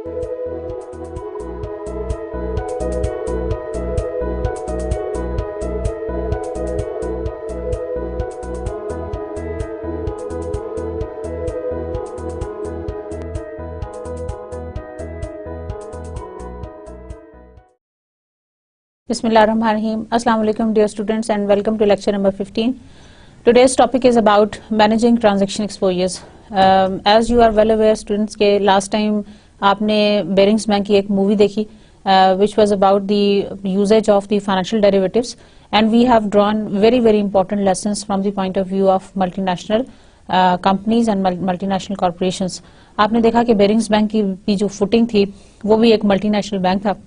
Bismillahirrahmanirrahim. Assalamu alaikum dear students and welcome to lecture number 15. Today's topic is about managing transaction exposures. As you are well aware students के last time आपने Barings Bank की एक movie देखी which was about the usage of the financial derivatives, and we have drawn very important lessons from the point of view of multinational companies and multinational corporations. आपने देखा कि Barings Bank की जो footing थी वो भी एक multinational bank था,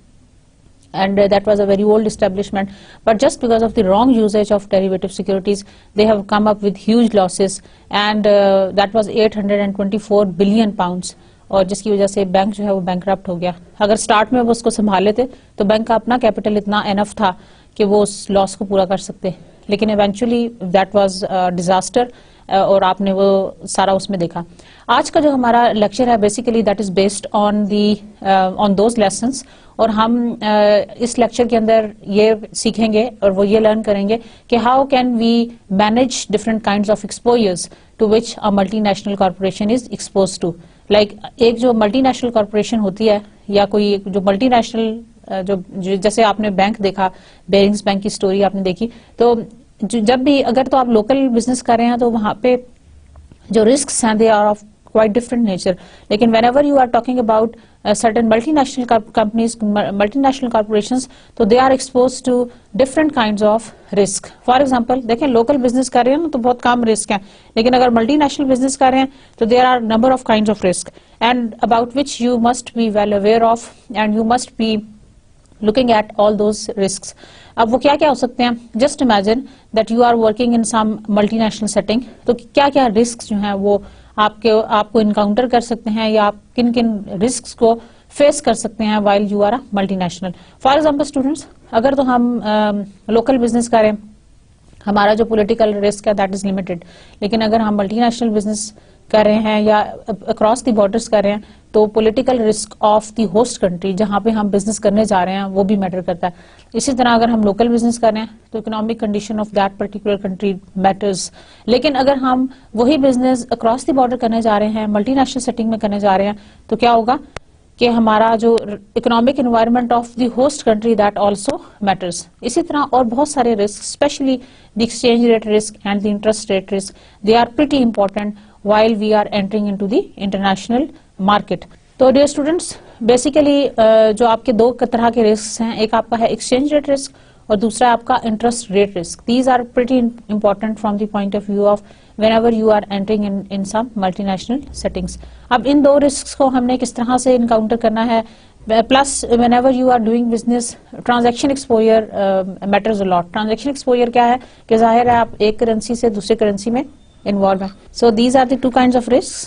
and that was a very old establishment, but just because of the wrong usage of derivative securities they have come up with huge losses, and that was 824 billion pounds, और जिसकी वजह से bank जो है वो bankrupt हो गया. अगर स्टार्ट में वो उसको संभाल लेते तो बैंक का अपना कैपिटल इतना एनफ था कि वो उस लॉस को पूरा कर सकते, लेकिन इवेंचुअली दैट वाज डिजास्टर, और आपने वो सारा उसमें देखा. आज का जो हमारा लेक्चर है basically that is based on those lessons, और हम इस लेक्चर के अंदर ये सीखेंगे और वो ये लर्न करेंगे कि how can we manage different kinds of exposures to which a multinational corporation is expose to. Like एक जो मल्टीनेशनल कॉर्पोरेशन होती है या कोई जो मल्टीनेशनल जो जैसे आपने बैंक देखा, बेरिंग्स बैंक की स्टोरी आपने देखी, तो जब भी अगर तो आप लोकल बिजनेस कर रहे हैं तो वहां पे जो रिस्क्स हैं they are of quite different nature. लेकिन whenever you are talking about certain multinational companies, multinational corporations, तो they are exposed to different kinds of risk. For example, देखें local business कर रहे हैं तो बहुत कम risk है, लेकिन अगर multinational business कर रहे हैं तो there are number of kinds of risk, and about which you must be well aware of, and you must be looking at all those risks. अब वो क्या क्या हो सकते हैं? Just imagine that you are working in some multinational setting, तो क्या क्या risks जो हैं वो आपको इनकाउंटर कर सकते हैं, या आप किन किन रिस्क को फेस कर सकते हैं while you are a multinational. For example students, अगर तो हम लोकल बिजनेस करें, हमारा जो पॉलिटिकल रिस्क है दैट इज लिमिटेड, लेकिन अगर हम मल्टीनेशनल बिजनेस कर रहे हैं या अक्रॉस द बॉर्डर्स कर रहे हैं तो political risk of the host country जहां पे हम बिजनेस करने जा रहे हैं वो भी मैटर करता है. इसी तरह अगर हम लोकल बिजनेस कर रहे हैं तो economic condition of that particular country matters. लेकिन अगर हम वही बिजनेस अक्रॉस द बॉर्डर करने जा रहे हैं, मल्टीनेशनल सेटिंग में करने जा रहे हैं, तो क्या होगा कि हमारा जो economic environment of the host country that also matters. इसी तरह और बहुत सारे risk, specially the exchange rate risk and the interest rate risk, they are pretty important while we are entering into the international market. तो dear students, basically जो आपके दो तरह के risks हैं, एक आपका है exchange rate risk और दूसरा आपका interest rate risk. These are pretty important from the point of view of whenever you are entering in some multinational settings. अब इन दो risks को हमने किस तरह से encounter करना है, plus whenever you are doing business, transaction exposure matters a lot. Transaction exposure क्या है कि जाहिर है आप एक करेंसी से दूसरे करेंसी में involved है. So these are the two kinds of risks.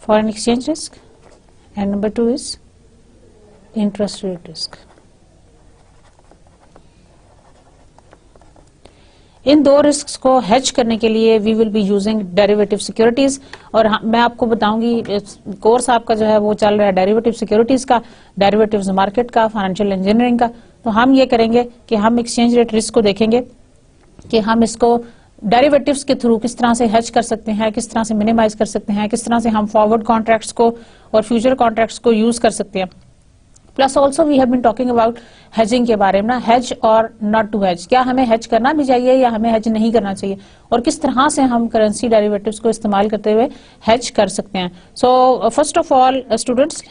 Foreign exchange risk, and number two is interest rate risk. इन दो रिस्क्स को हेज करने के लिए we will be using derivative securities, और मैं आपको बताऊंगी कोर्स आपका जो है वो चल रहा है डेरिवेटिव सिक्योरिटीज का, डेरिवेटिव्स मार्केट का, फाइनेंशियल इंजीनियरिंग का. तो हम ये करेंगे कि हम एक्सचेंज रेट रिस्क को देखेंगे कि हम इसको डेरिवेटिव्स के थ्रू किस तरह से हेज कर सकते हैं, किस तरह से मिनिमाइज कर सकते हैं, किस तरह से हम फॉरवर्ड कॉन्ट्रैक्ट्स को और फ्यूचर कॉन्ट्रैक्ट्स को यूज कर सकते हैं. Plus also we have been talking about hedging के बारे में ना, हेज और नॉट टू हेज, क्या हमें हेज करना भी चाहिए या हमें हेज नहीं करना चाहिए, और किस तरह से हम करेंसी डेरिवेटिव्स को इस्तेमाल करते हुए हेज कर सकते हैं. So first of all students,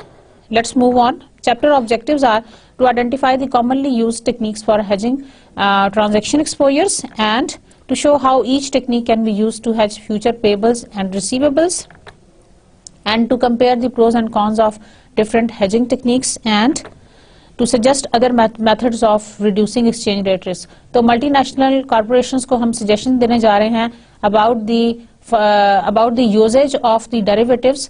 let's move on. Chapter objectives are to identify the commonly used techniques for hedging transaction exposures and to show how each technique can be used to hedge future payables and receivables, and to compare the pros and cons of different hedging techniques, and to suggest other methods of reducing exchange rate risk. तो multinational corporations को हम suggestion देने जा रहे हैं about the usage of the derivatives,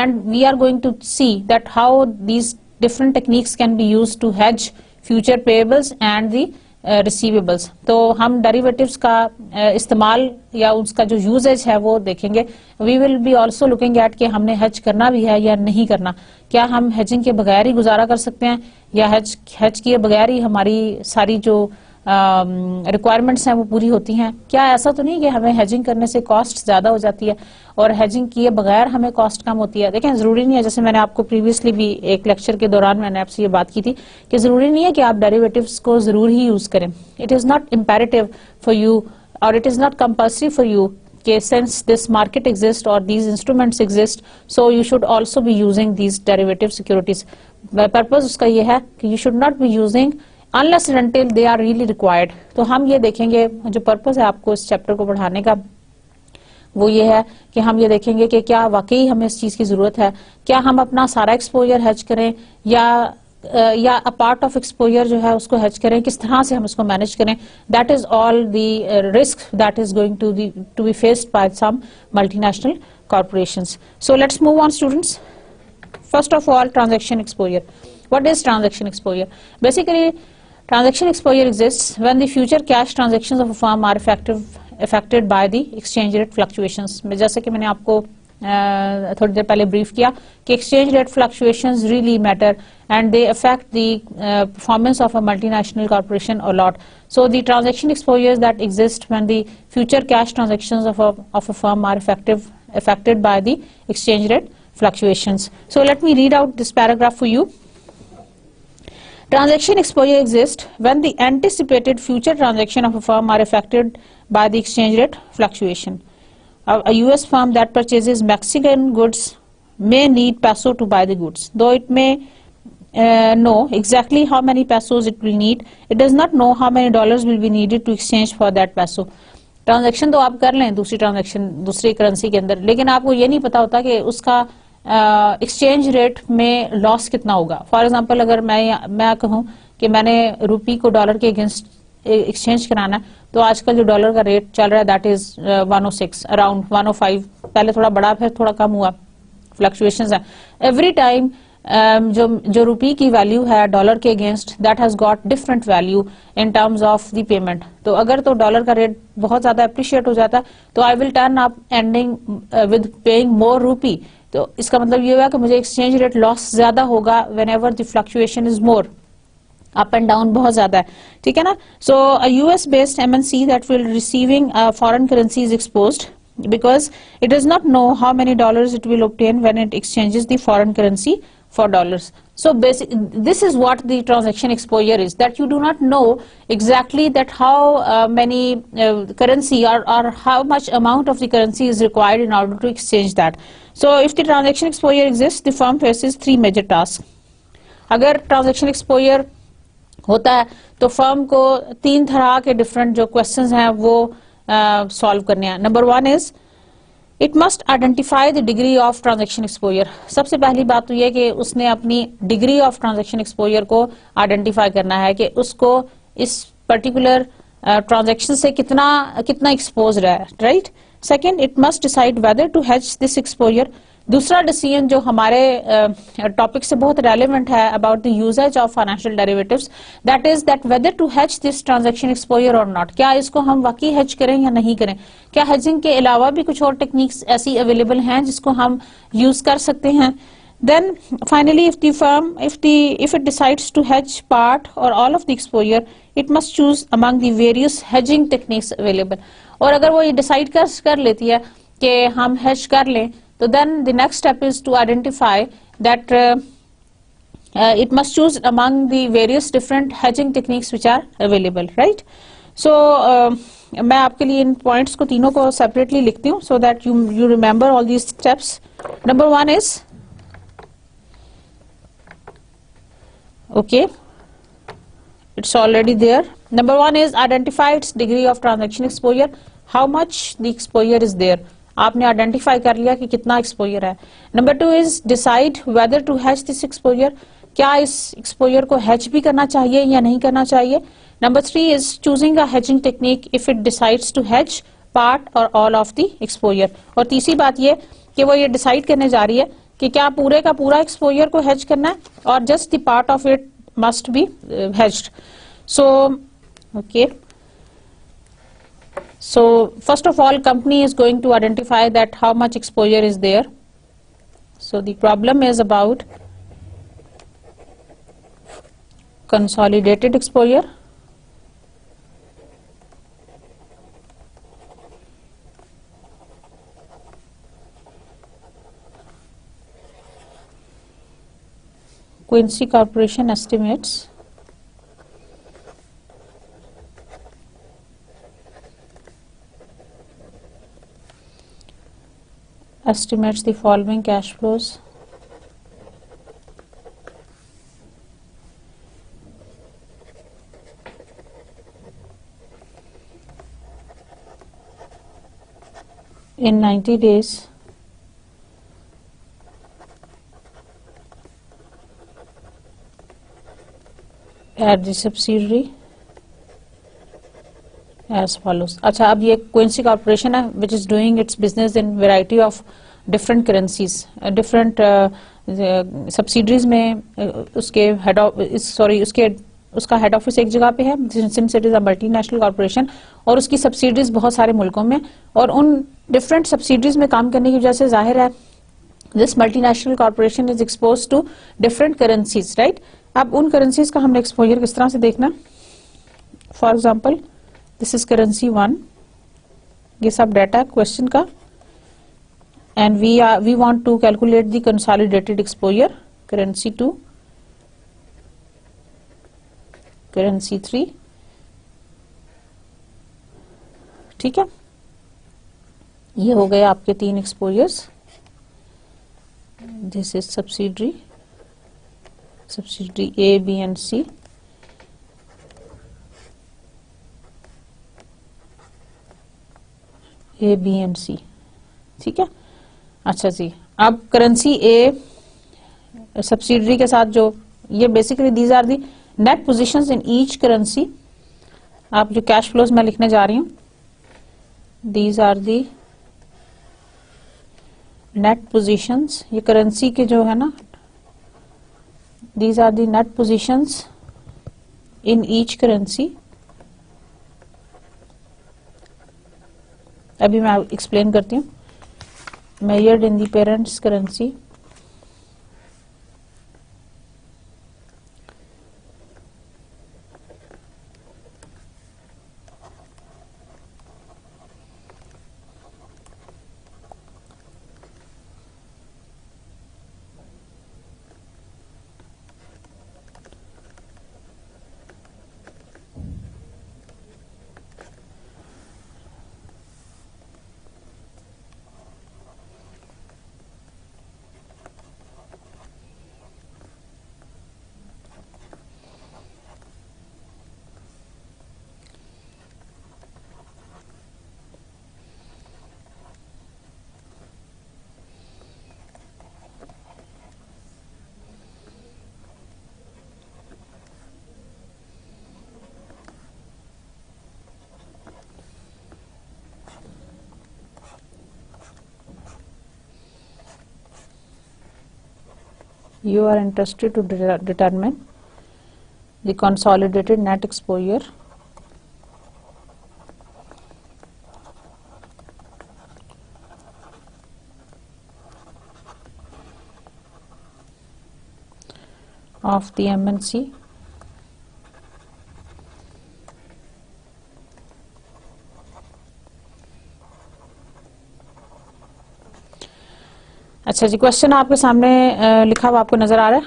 and we are going to see that how these different techniques can be used to hedge future payables and the receivables. तो हम derivatives का इस्तेमाल या उसका जो यूजेज है वो देखेंगे। We will be also looking at कि हमने हेज करना भी है या नहीं करना, क्या हम हेजिंग के बगैर ही गुजारा कर सकते हैं या हेज किए बगैर ही हमारी सारी जो रिक्वायरमेंट्स हैं वो पूरी होती हैं। क्या ऐसा तो नहीं कि हमें हेजिंग करने से कॉस्ट ज्यादा हो जाती है और हेजिंग किए बगैर हमें कॉस्ट कम होती है। देखें, जरूरी नहीं है, जैसे मैंने आपको प्रीवियसली भी एक लेक्चर के दौरान मैंने आपसे ये बात की थी कि जरूरी नहीं है कि आप डेरिवेटिव्स को जरूर ही यूज करें। It is not imperative for you और it is not compulsory for you कि since this market exists or these instruments exist, so you should also be using these derivative securities. Purpose उसका ये है कि you should not be using unless and until they are really required. तो हम ये देखेंगे, जो पर्पस है आपको इस चैप्टर को पढ़ाने का वो ये है कि हम ये देखेंगे कि क्या वाकई हमें इस चीज की जरूरत है, क्या हम अपना सारा एक्सपोजर हेज करें या अ पार्ट ऑफ एक्सपोजर जो है उसको हेज करें, किस तरह से हम इसको मैनेज करें। That is all the risk that is going to be faced by some multinational corporations. So let's move on students. First of all, transaction exposure. What is transaction exposure? Basically transaction exposure exists when the future cash transactions of a firm are affected by the exchange rate fluctuations. जैसे कि मैंने आपको थोड़ी देर पहले brief किया कि exchange rate fluctuations really matter and they affect the performance of a multinational corporation a lot. So the transaction exposures that exist when the future cash transactions of a firm are affected by the exchange rate fluctuations. So let me read out this paragraph for you. Transaction exposure exists when the anticipated future transaction of a firm are affected by the exchange rate fluctuation. A US firm that purchases Mexican goods may need peso to buy the goods. Though it may know exactly how many pesos it will need, it does not know how many dollars will be needed to exchange for that peso. Transaction तो आप कर लें दूसरी currency के अंदर, लेकिन आपको ये नहीं पता होता कि उसका एक्सचेंज रेट में लॉस कितना होगा। फॉर एग्जांपल, अगर मैं कहूं कि मैंने रुपी को डॉलर के अगेंस्ट एक्सचेंज कराना है, तो आजकल जो डॉलर का रेट चल रहा है दैट इज 106, अराउंड 105, पहले थोड़ा बढ़ा फिर थोड़ा कम हुआ, फ्लक्चुएशंस है एवरी टाइम। जो रुपी की वैल्यू है डॉलर के against that has got different value in terms of the payment. तो अगर तो डॉलर का रेट बहुत ज्यादा अप्रिशिएट हो जाता है तो I will turn up ending with paying more rupee. तो इसका मतलब ये हुआ कि मुझे एक्सचेंज रेट लॉस ज्यादा होगा whenever the fluctuation is more, up and down बहुत ज्यादा है, ठीक है ना। So a US based MNC that will receiving foreign currency is exposed because it does not know how many dollars it will obtain when it exchanges the foreign currency for dollars. So this is what the transaction exposure is, that you do not know exactly that how many currency or how much amount of the currency is required in order to exchange that. So if the transaction exposure exists, the firm faces three major tasks. अगर transaction exposure होता है तो firm को तीन तरह के different जो questions हैं वो सॉल्व करने हैं। Number one is it must identify the degree of transaction exposure. सबसे पहली बात तो यह कि उसने अपनी डिग्री ऑफ ट्रांजैक्शन एक्सपोजर को आइडेंटिफाई करना है कि उसको इस पर्टिकुलर ट्रांजैक्शन से कितना एक्सपोज रहा है, right. Second, it must decide whether to hedge this exposure. दूसरा डिसीजन जो हमारे टॉपिक से बहुत रेलेवेंट है about the usage of financial derivatives, that is that whether to hedge this transaction exposure or not. क्या इसको हम वाकई हेज करें या नहीं करें, क्या हेजिंग के अलावा भी कुछ और टेक्निक्स ऐसी अवेलेबल हैं जिसको हम यूज कर सकते हैं। Then finally, if it decides to hedge part or all of the exposure, it must choose among the various hedging techniques available. और अगर वो ये डिसाइड कर लेती है कि हम hedge कर लें, तो then the next step is to identify that it must choose among the various different hedging techniques which are available, right? So मैं आपके लिए इन पॉइंट्स को तीनों को सेपरेटली लिखती हूँ so that you remember all these steps. Number one is okay, it's already there. Number one is identify its degree of transaction exposure, how much the exposure is there. आपने identify कर लिया कि कितना exposure है। Number two is decide whether to hedge this exposure, क्या इस exposure को has भी करना चाहिए या नहीं करना चाहिए। Number three is choosing a hedging technique if it decides to hedge part or all of the exposure. और तीसरी बात ये कि वो ये डिसाइड करने जा रही है कि क्या पूरे का पूरा एक्सपोजर को हेज करना है और just the part of it must be hedged. So Okay. So first of all, company is going to identify that how much exposure is there. So the problem is about consolidated exposure. Quincy Corporation estimates the following cash flows. In 90 days at the subsidiary as follows. अच्छा, अब ये Quincy corporation है which is doing its business in variety of different currencies, different subsidiaries में उसके head of उसका head office एक जगह पे है, since it is a multinational corporation, और उसकी सब्सिडीज बहुत सारे मुल्कों में, और उन डिफरेंट सब्सिडीज में काम करने की वजह से जाहिर है this multinational corporation is expose to different currencies, right. अब उन करेंसीज का हमने एक्सपोजर किस तरह से देखना. For example this is currency 1, ये सब डाटा क्वेश्चन का, and we want to calculate the consolidated exposure. Currency 2, currency 3, ठीक है. ये हो गए आपके 3 exposures. This is subsidiary A, B and C. A, B and C, ठीक है. अच्छा जी, अब करेंसी ए सब्सिडरी के साथ जो ये basically these are the net positions in each currency. आप जो कैश फ्लोज मैं लिखने जा रही हूं, these are the net positions. ये करेंसी के जो है ना, these are the net positions in each currency. अभी मैं एक्सप्लेन करती हूँ. Measured in the parents currency, you are interested to determine the consolidated net exposure of the MNC अच्छा जी, क्वेश्चन आपके सामने लिखा हुआ आपको नजर आ रहा है.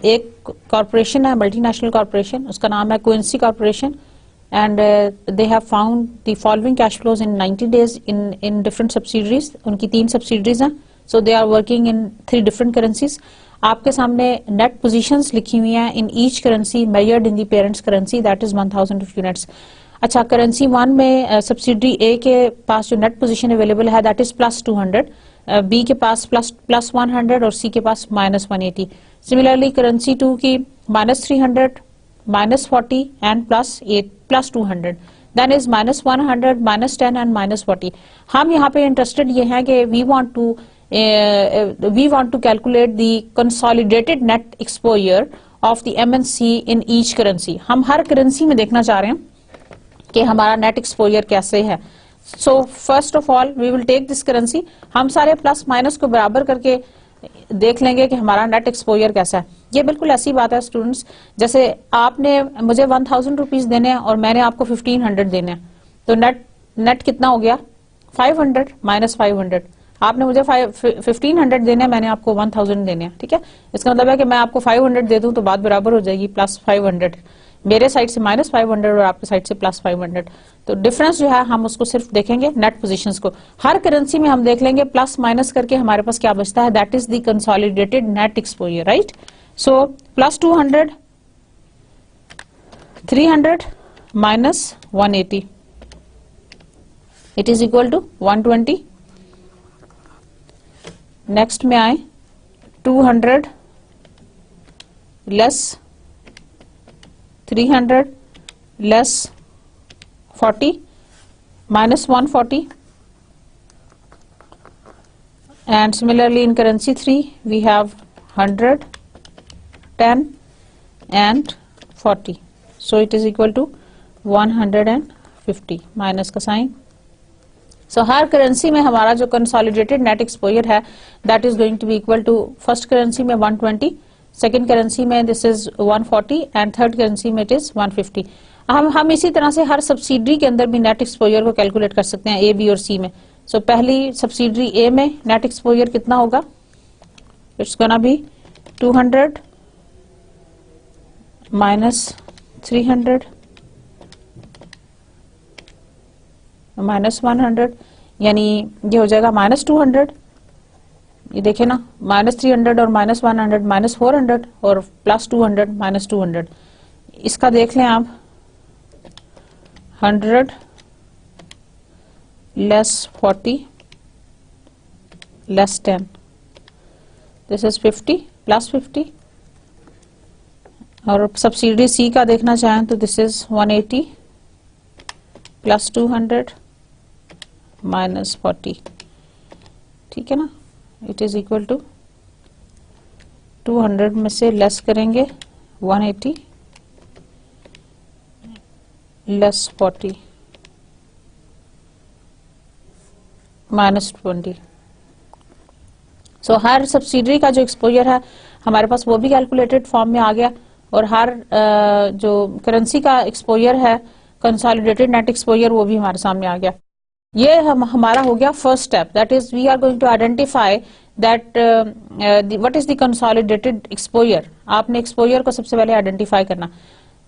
एक कॉर्पोरेशन है, मल्टीनेशनल कॉर्पोरेशन, उसका नाम है Quincy corporation, and they have found the following cash flows in 90 days in different subsidiaries. उनकी 3 सब्सिडरीज हैं, so they are working in 3 different currencies. आपके सामने नेट पोजीशंस लिखी हुई हैं in each currency measured in the parents currency, that is 1000 units. अच्छा, currency 1 में subsidiary A के पास जो नेट पोजीशन अवेलेबल है दैट इज +200, बी के पास +100 और सी के पास -180. सिमिलरली करेंसी 2 की -300, -40 एंड +200, देन इज -100, -10 एंड -40. हम यहाँ पे इंटरेस्टेड ये हैं कि we want to calculate the consolidated net exposure of the MNC in each currency. हम हर करेंसी में देखना चाह रहे हैं कि हमारा नेट एक्सपोजर कैसे है। So first of all we will take this currency, हम सारे प्लस माइनस को बराबर करके देख लेंगे कि हमारा नेट एक्सपोजर कैसा है। ये बिल्कुल ऐसी बात है स्टूडेंट्स, जैसे आपने मुझे 1000 रुपीज देने हैं और मैंने आपको 1500 देने हैं, तो नेट कितना हो गया 500 माइनस 500। आपने मुझे 1500 देने हैं, मैंने आपको 1000 देने हैं, ठीक है। इसका मतलब है कि मैं आपको 500 दे दूं तो बात बराबर हो जाएगी, प्लस 500 मेरे साइड से माइनस 500 और आपके साइड से प्लस 500। तो डिफरेंस जो है हम उसको सिर्फ देखेंगे नेट पोजीशंस को। हर करेंसी में हम देख लेंगे प्लस माइनस करके हमारे पास क्या बचता है, that is the consolidated net exposure, right. So plus 200, 300 minus 180, it is equal to 120। Next में आए 200 less 300 less 40 minus 140, and similarly in currency 3 we have 100, 10 and 40, so it is equal to 150 minus का साइन। So हर currency में हमारा जो consolidated net exposure है that is going to be equal to, first currency में 120, सेकेंड करेंसी में this is 140 and third currency में इट इज 150। हम इसी तरह से हर सब्सिडरी के अंदर भी नेट एक्सपोजर को कैलकुलेट कर सकते हैं, ए बी और सी में। सो पहली सब्सिडरी ए में नेट एक्सपोजर कितना होगा, it's gonna be 200 minus 300 minus 100, यानी ये हो जाएगा माइनस 200, ये देखे ना, माइनस 300 और माइनस 100 माइनस 400 और प्लस 200 माइनस 200। इसका देख लें आप, 100 less 40 less 10, this is 50 plus 50। और सब्सिडी सी का देखना चाहें तो दिस इज 180 प्लस 200 माइनस 40, ठीक है ना, इट इज इक्वल टू 200 में से लेस करेंगे 180 लेस 40 माइनस 20। सो हर सब्सिडरी का जो एक्सपोजर है हमारे पास वो भी कैलकुलेटेड फॉर्म में आ गया, और हर जो करेंसी का एक्सपोजर है कंसोलिडेटेड नेट एक्सपोजर वो भी हमारे सामने आ गया। ये हमारा हो गया first step, that is we are going to identify that what is the consolidated exposure. आपने एक्सपोजर को सबसे पहले आइडेंटिफाई करना।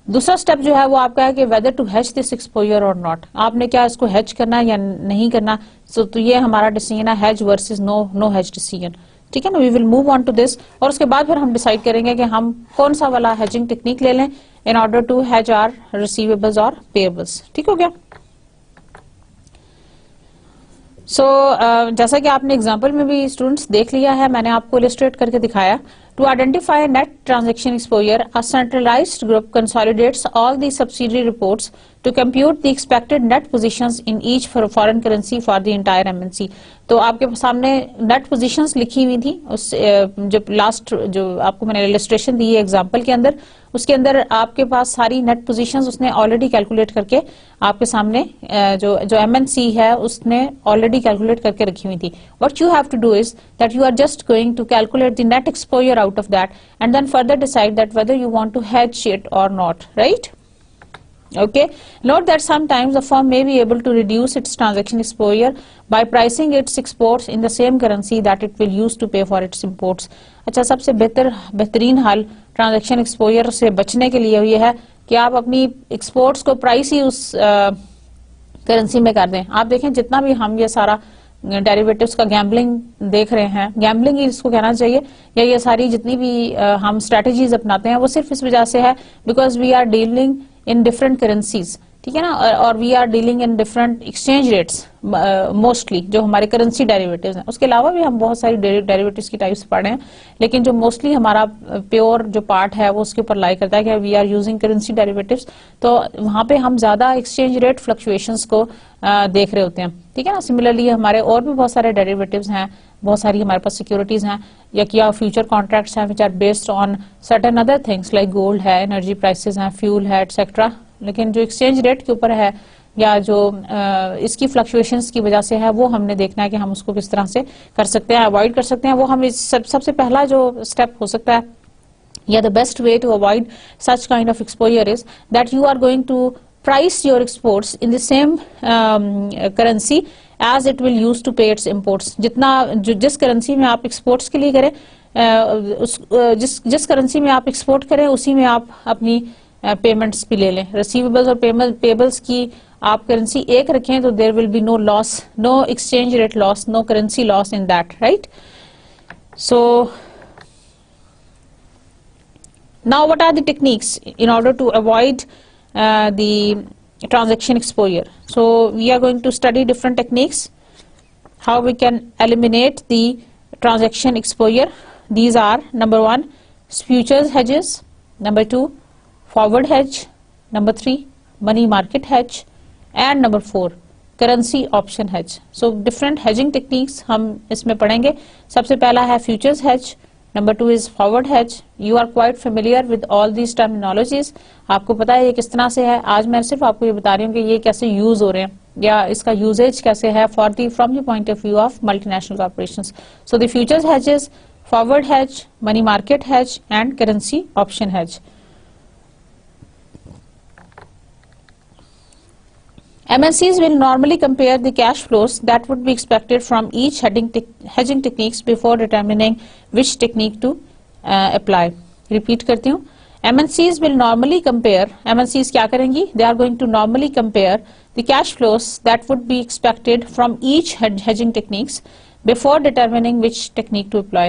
दूसरा स्टेप जो है वो आपका है कि whether to hedge this exposure or not, आपने क्या इसको हेज करना है या नहीं करना। तो ये हमारा डिसीजन है, hedge versus no hedge decision, ठीक है ना। We will move on to this, और उसके बाद फिर हम डिसाइड करेंगे कि हम कौन सा वाला हेजिंग टेक्निक ले लें in order to hedge our receivables और पेएबल्स, ठीक हो गया। जैसा कि आपने एग्जाम्पल में भी स्टूडेंट्स देख लिया है, मैंने आपको इलिस्ट्रेट करके दिखाया। To identify net transaction exposure, a centralised group consolidates all the subsidiary reports to compute the expected net positions in each foreign currency for the entire MNC. तो आपके सामने नेट पोजीशंस लिखी हुई थी, उस जो लास्ट जो आपको मैंने इलिस्ट्रेशन दी है एग्जाम्पल के अंदर, उसके अंदर आपके पास सारी नेट पोजीशंस उसने ऑलरेडी कैलकुलेट करके आपके सामने जो एमएनसी है उसने ऑलरेडी कैलकुलेट करके रखी हुई थी। What you have to do is that you are just going to calculate the net exposure out of that and then further decide that whether you want to hedge it or not, right? Okay, note that sometimes the firm may be able to reduce its transaction exposure by pricing its exports in the same currency that it will use to pay for its imports. अच्छा, सबसे बेहतरीन हल transaction exposure से बचने के लिए ये है कि आप अपनी एक्सपोर्ट्स को प्राइस ही उस करेंसी में कर दें। आप देखें जितना भी हम ये सारा डेरिवेटिव्स का गैम्बलिंग देख रहे हैं, गैम्बलिंग ही इसको कहना चाहिए, या ये सारी जितनी भी हम स्ट्रेटजीज अपनाते हैं वो सिर्फ इस वजह से है because we are dealing in different currencies, ठीक है ना, और we are dealing in different exchange rates mostly जो हमारे करेंसी डेरिवेटिव्स हैं। उसके अलावा भी हम बहुत सारी डेरिवेटिव्स की टाइप्स पढ़े हैं, लेकिन जो मोस्टली हमारा प्योर जो पार्ट है वो उसके ऊपर लाई करता है कि we are using currency derivatives. तो वहां पे हम ज्यादा एक्सचेंज रेट फ्लक्चुएशंस को देख रहे होते हैं, ठीक है ना। सिमिलरली हमारे और भी बहुत सारे डेरिवेटिव्स हैं बहुत सारी हमारे पास सिक्योरिटीज हैं, या फ्यूचर कॉन्ट्रैक्ट्स हैं which are based on certain other things like gold है, एनर्जी प्राइसेस हैं, फ्यूल है, एटसेट्रा। लेकिन जो एक्सचेंज रेट के ऊपर है या जो इसकी फ्लक्चुएशंस की वजह से है, वो हमने देखना है कि हम उसको किस तरह से कर सकते हैं, अवॉइड कर सकते हैं। वो हम सबसे पहला जो स्टेप हो सकता है, या the best way to avoid such kind of exposure is that you are going to price your exports in the same currency as it will use to pay its imports. जिस currency में आप exports के लिए करें, जिस currency में आप export करें उसी में आप अपनी पेमेंट्स भी ले लें। रिसीवेबल्स और पेबल्स की आप करेंसी एक रखें तो there will be no loss, no exchange rate loss, no currency loss in that, right? So now what are the techniques in order to avoid the transaction exposure? So we are going to study different techniques how we can eliminate the transaction exposure. These are: number 1, futures hedges; number 2, forward hedge; number 3, money market hedge; and number 4, currency option hedge. So different hedging techniques हम इसमें पढ़ेंगे। सबसे पहला है futures hedge, number 2 is forward hedge. You are quite familiar with all these terminologies. आपको पता है ये किस तरह से है। आज मैं सिर्फ आपको ये बता रही हूँ कि ये कैसे यूज हो रहे हैं या इसका यूजेज कैसे है from the point of view of multinational corporations. So the futures hedges, forward hedge, money market hedge and currency option hedge. MNCs will normally compare the cash flows that would be expected from each hedging techniques before determining which technique to apply. Repeat करती हूँ। MNCs will normally compare, MNCs क्या करेंगी? They are going to normally compare the cash flows that would be expected from each hedging techniques before determining which technique to apply.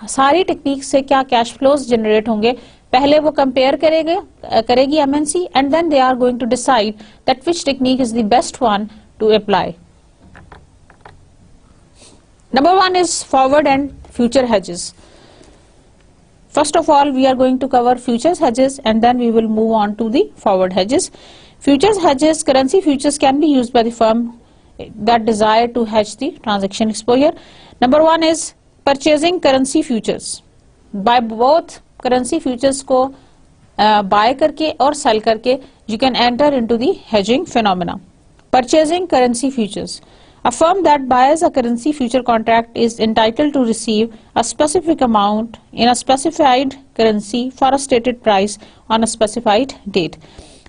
सारी technique से क्या cash flows generate होंगे, पहले वो compare करेगी MNC, and then they are going to decide that which technique is the best one to apply. Number 1 is forward and future hedges. First of all, we are going to cover futures hedges and then we will move on to the forward hedges. Futures hedges, currency futures can be used by the firm that desire to hedge the transaction exposure. Number 1 is purchasing currency futures. By both currency futures को buy करके और sell करके you can enter into the hedging phenomena. Purchasing currency futures. A firm that buys a currency future contract is entitled to receive a specific amount in a specified currency for a stated price on a specified date.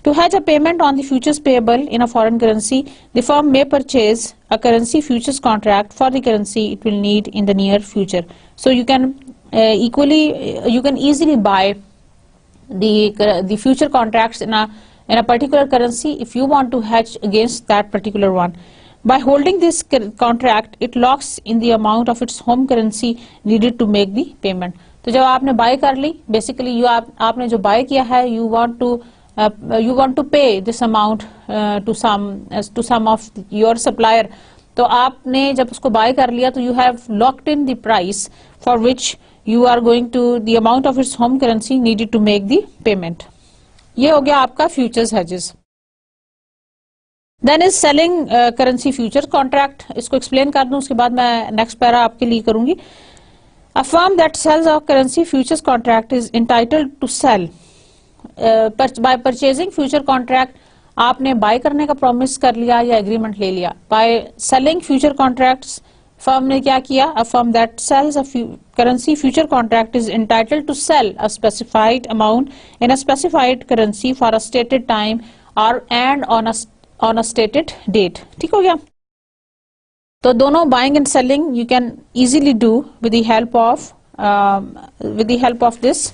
To hedge a payment on the futures payable in a foreign currency, the firm may purchase a currency futures contract for the currency it will need in the near future. So you can you can easily buy the future contracts in a particular currency if you want to hedge against that particular one. By holding this contract, it locks in the amount of its home currency needed to make the payment. तो जब आपने buy कर ली, basically आपने जो buy किया है, you want to pay this amount to some of your supplier. तो आपने जब उसको buy कर लिया, तो you have locked in the price for which you are going to the amount of its home currency needed to make the payment. ये हो गया आपका futures hedges. Then is selling currency futures contract. इसको explain कर दूं, उसके बाद मैं next पैरा आपके लिए करूंगी. A firm that sells a currency futures contract is entitled to sell. By purchasing future contract, आपने buy करने का promise कर लिया या agreement ले लिया. By selling future contracts, firm ने क्या किया? A firm that sells a currency future contract is entitled to sell a specified amount in a specified currency for a stated time and on a stated date. ठीक हो गया? तो दोनों buying and selling you can easily do with the help of this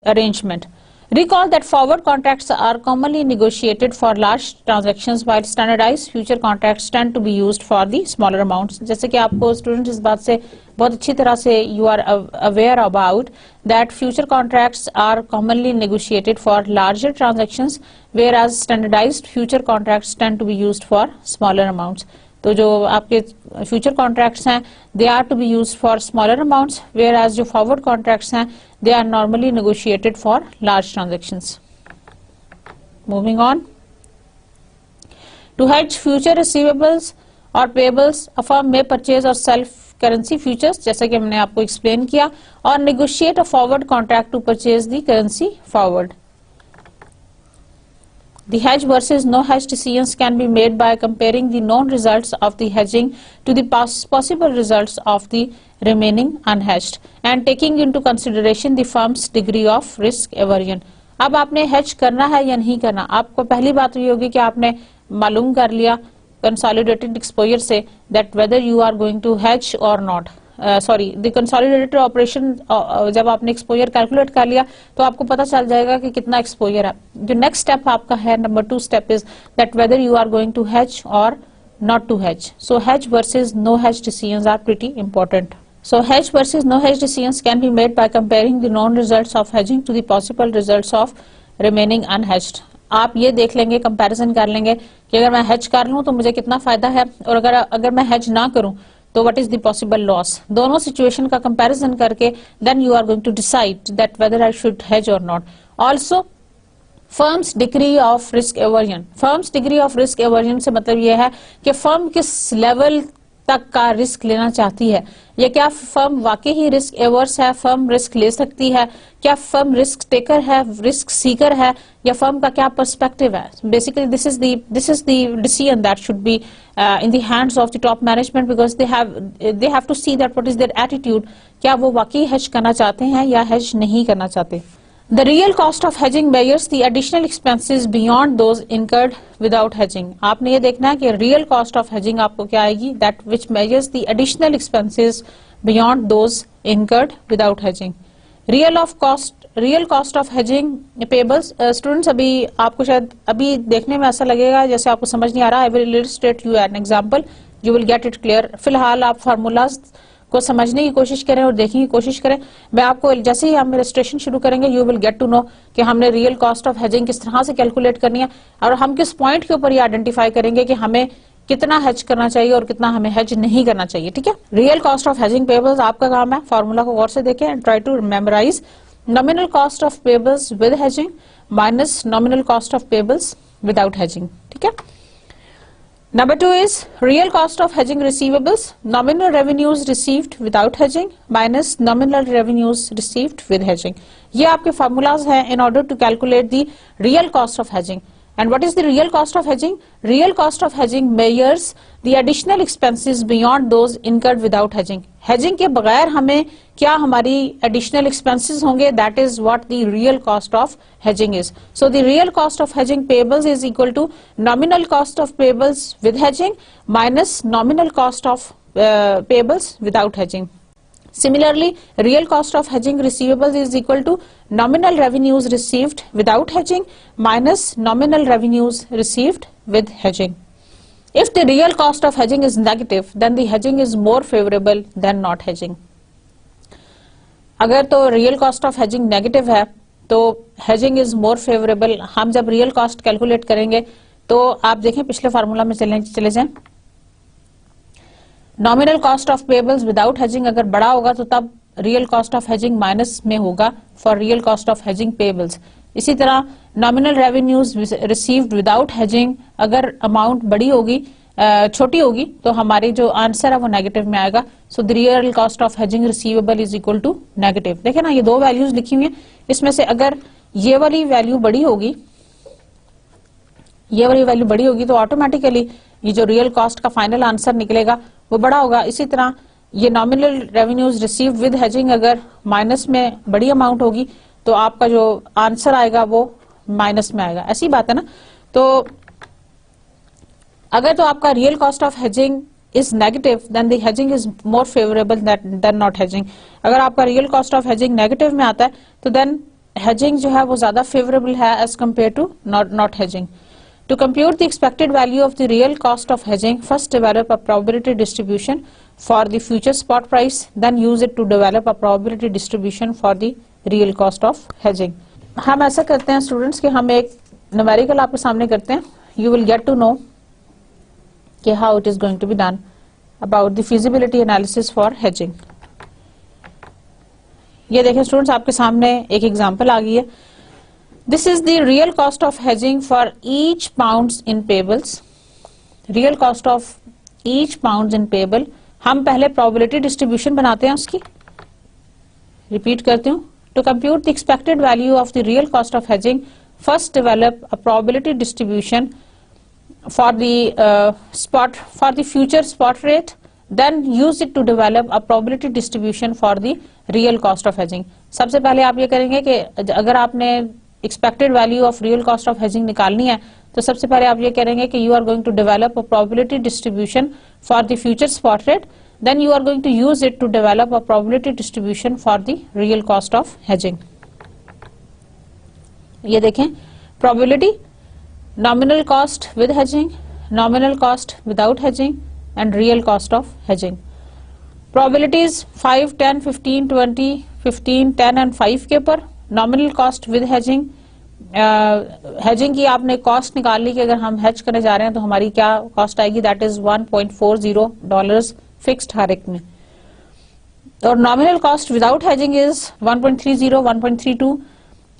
arrangement. Recall that forward contracts are commonly negotiated for large transactions while standardized future contracts tend to be used for the smaller amounts. जैसे कि आपको student इस बात से बहुत अच्छी तरह से you are aware about that future contracts are commonly negotiated for larger transactions whereas standardized future contracts tend to be used for smaller amounts. तो जो आपके फ्यूचर कॉन्ट्रैक्ट्स हैं they are to be used for smaller amounts whereas जो forward contracts हैं they are normally negotiated for large transactions. Moving on. To hedge future receivables और payables a firm में purchase or sell currency futures, जैसा कि हमने आपको explain किया, और negotiate a forward contract to purchase the currency forward. The hedge versus no hedge decisions can be made by comparing the known results of the hedging to the possible results of the remaining unhedged and taking into consideration the firm's degree of risk aversion. अब आपने hedge करना है या नहीं करना, आपको पहली बात ये होगी कि आपने मालूम कर लिया consolidated exposure से that whether you are going to hedge or not. The consolidated operation जब आपने एक्सपोजर कैलकुलेट कर लिया तो आपको पता चल जाएगा कि कितना एक्सपोजर है. जो नेक्स्ट स्टेप आपका है, number 2 step is that whether you are going to hedge और not to hedge. So hedge versus no hedge decisions are pretty important. So hedge versus no hedge decisions can be made by comparing the known results of hedging to the possible results of remaining unhedged. आप ये देख लेंगे, comparison कर लेंगे कि अगर मैं hedge कर लूं तो मुझे कितना फायदा है, और अगर मैं हेज ना करूं तो what is the possible loss. दोनों सिचुएशन का कंपैरिजन करके then you are going to decide that whether I should hedge और not. Also firms degree of risk aversion. Firms degree of risk aversion से मतलब यह है कि फर्म किस लेवल तक का रिस्क लेना चाहती है, या क्या फर्म वाकई ही रिस्क एवर्स है, फर्म रिस्क ले सकती है, क्या फर्म रिस्क टेकर है, रिस्क सीकर है, या फर्म का क्या पर्सपेक्टिव है. Basically this is the decision that should be in the hands of the top management because they have to see that what is their attitude. क्या वो वाकई hedge करना चाहते हैं या hedge नहीं करना चाहते. The real cost of hedging measures the additional expenses beyond those incurred without hedging. आपने ये देखना है कि real cost of hedging आपको क्या आएगी, that which measures the additional expenses beyond those incurred without hedging. Real cost of hedging payables. Students अभी आपको शायद अभी देखने में ऐसा लगेगा जैसे आपको समझ नहीं आ रहा. I will illustrate you an example, you will get it clear. फिलहाल आप फार्मूलाज को समझने की कोशिश करें और देखने की कोशिश करें. मैं आपको जैसे ही हम इलस्ट्रेशन शुरू करेंगे you will get to know कि हमने रियल कॉस्ट ऑफ हेजिंग किस तरह से कैलकुलेट करनी है, और हम किस पॉइंट के ऊपर ये आइडेंटिफाई करेंगे कि हमें कितना हेज करना चाहिए और कितना हमें हेज नहीं करना चाहिए. ठीक है, real cost of hedging payables आपका काम है. फॉर्मूला को गौर से देखें and try to memorise. Nominal cost of payables with hedging minus nominal cost of payables without hedging. ठीक है. Number 2 is real cost of hedging receivables. Nominal revenues received without hedging minus nominal revenues received with hedging. ये आपके formulas हैं in order to calculate the real cost of hedging. And what is the real cost of hedging? Real cost of hedging measures the additional expenses beyond those incurred without hedging. Hedging के बगैर हमें क्या हमारी additional expenses होंगे, that is what the real cost of hedging is. So the real cost of hedging payables is equal to nominal cost of payables with hedging minus nominal cost of payables without hedging. Similarly, real cost of hedging receivables is equal to nominal revenues received without hedging minus nominal revenues received with hedging. If the real cost of hedging is negative, then the hedging is more favorable than not hedging. अगर तो real cost of hedging negative है तो hedging is more favorable. हम जब real cost calculate करेंगे तो आप देखें पिछले फार्मूला में चले जाएं. Nominal cost of payables without hedging अगर बड़ा होगा तो तब real cost of hedging minus में होगा for real cost of hedging payables. इसी तरह nominal revenues received without hedging अगर अमाउंट बड़ी होगी छोटी होगी तो हमारी जो आंसर है वो नेगेटिव में आएगा. So the real cost of hedging receivable is equal to negative. देखे ना, ये दो वैल्यूज लिखी हुई है. इसमें से अगर ये वाली वैल्यू बड़ी होगी, ये वाली वैल्यू बड़ी होगी तो ऑटोमेटिकली ये जो रियल कॉस्ट का फाइनल आंसर निकलेगा वो बड़ा होगा. इसी तरह ये nominal revenues receive with hedging अगर माइनस में बड़ी अमाउंट होगी तो आपका जो आंसर आएगा वो माइनस में आएगा. ऐसी बात है ना. तो अगर तो आपका real cost of hedging is negative then the hedging is more favourable than not hedging. अगर आपका real cost of hedging negative में आता है तो देन हेजिंग जो है वो ज्यादा फेवरेबल है as compare to not hedging. To compute the expected value of the real cost of hedging, first develop a probability distribution for the future spot price, then use it to develop a probability distribution for the real cost of hedging. हम ऐसा करते हैं students कि हम एक numerical आपके सामने करते हैं. You will get to know कि how it is going to be done about the feasibility analysis for hedging. ये देखें स्टूडेंट्स, आपके सामने एक एग्जांपल आ गई है. This is the real cost of hedging for each pounds in payables. Real cost of each pound in payable, हम पहले probability distribution बनाते हैं उसकी, रिपीट करती हूँ, to compute the expected value of the real cost of hedging first develop a probability distribution for the future spot rate, then use it to develop a probability distribution for the real cost of hedging. सबसे पहले आप ये करेंगे कि अगर आपने expected value of real cost of hedging निकालनी है तो सबसे पहले आप ये करेंगे कि you are going to develop a probability distribution for the future spot rate, then you are going to use it to develop a probability distribution for the real cost of hedging. ये देखें probability, nominal cost with hedging, nominal cost without hedging and real cost of hedging. Probabilities 5, 10, 15, 20, 15, 10 and 5 के ऊपर nominal cost with hedging, hedging की आपने cost निकाल ली कि अगर हम hedge करने जा रहे हैं तो हमारी क्या cost आएगी, that is $1.40 fixed हर एक में, और nominal cost without hedging is 1.30, 1.32,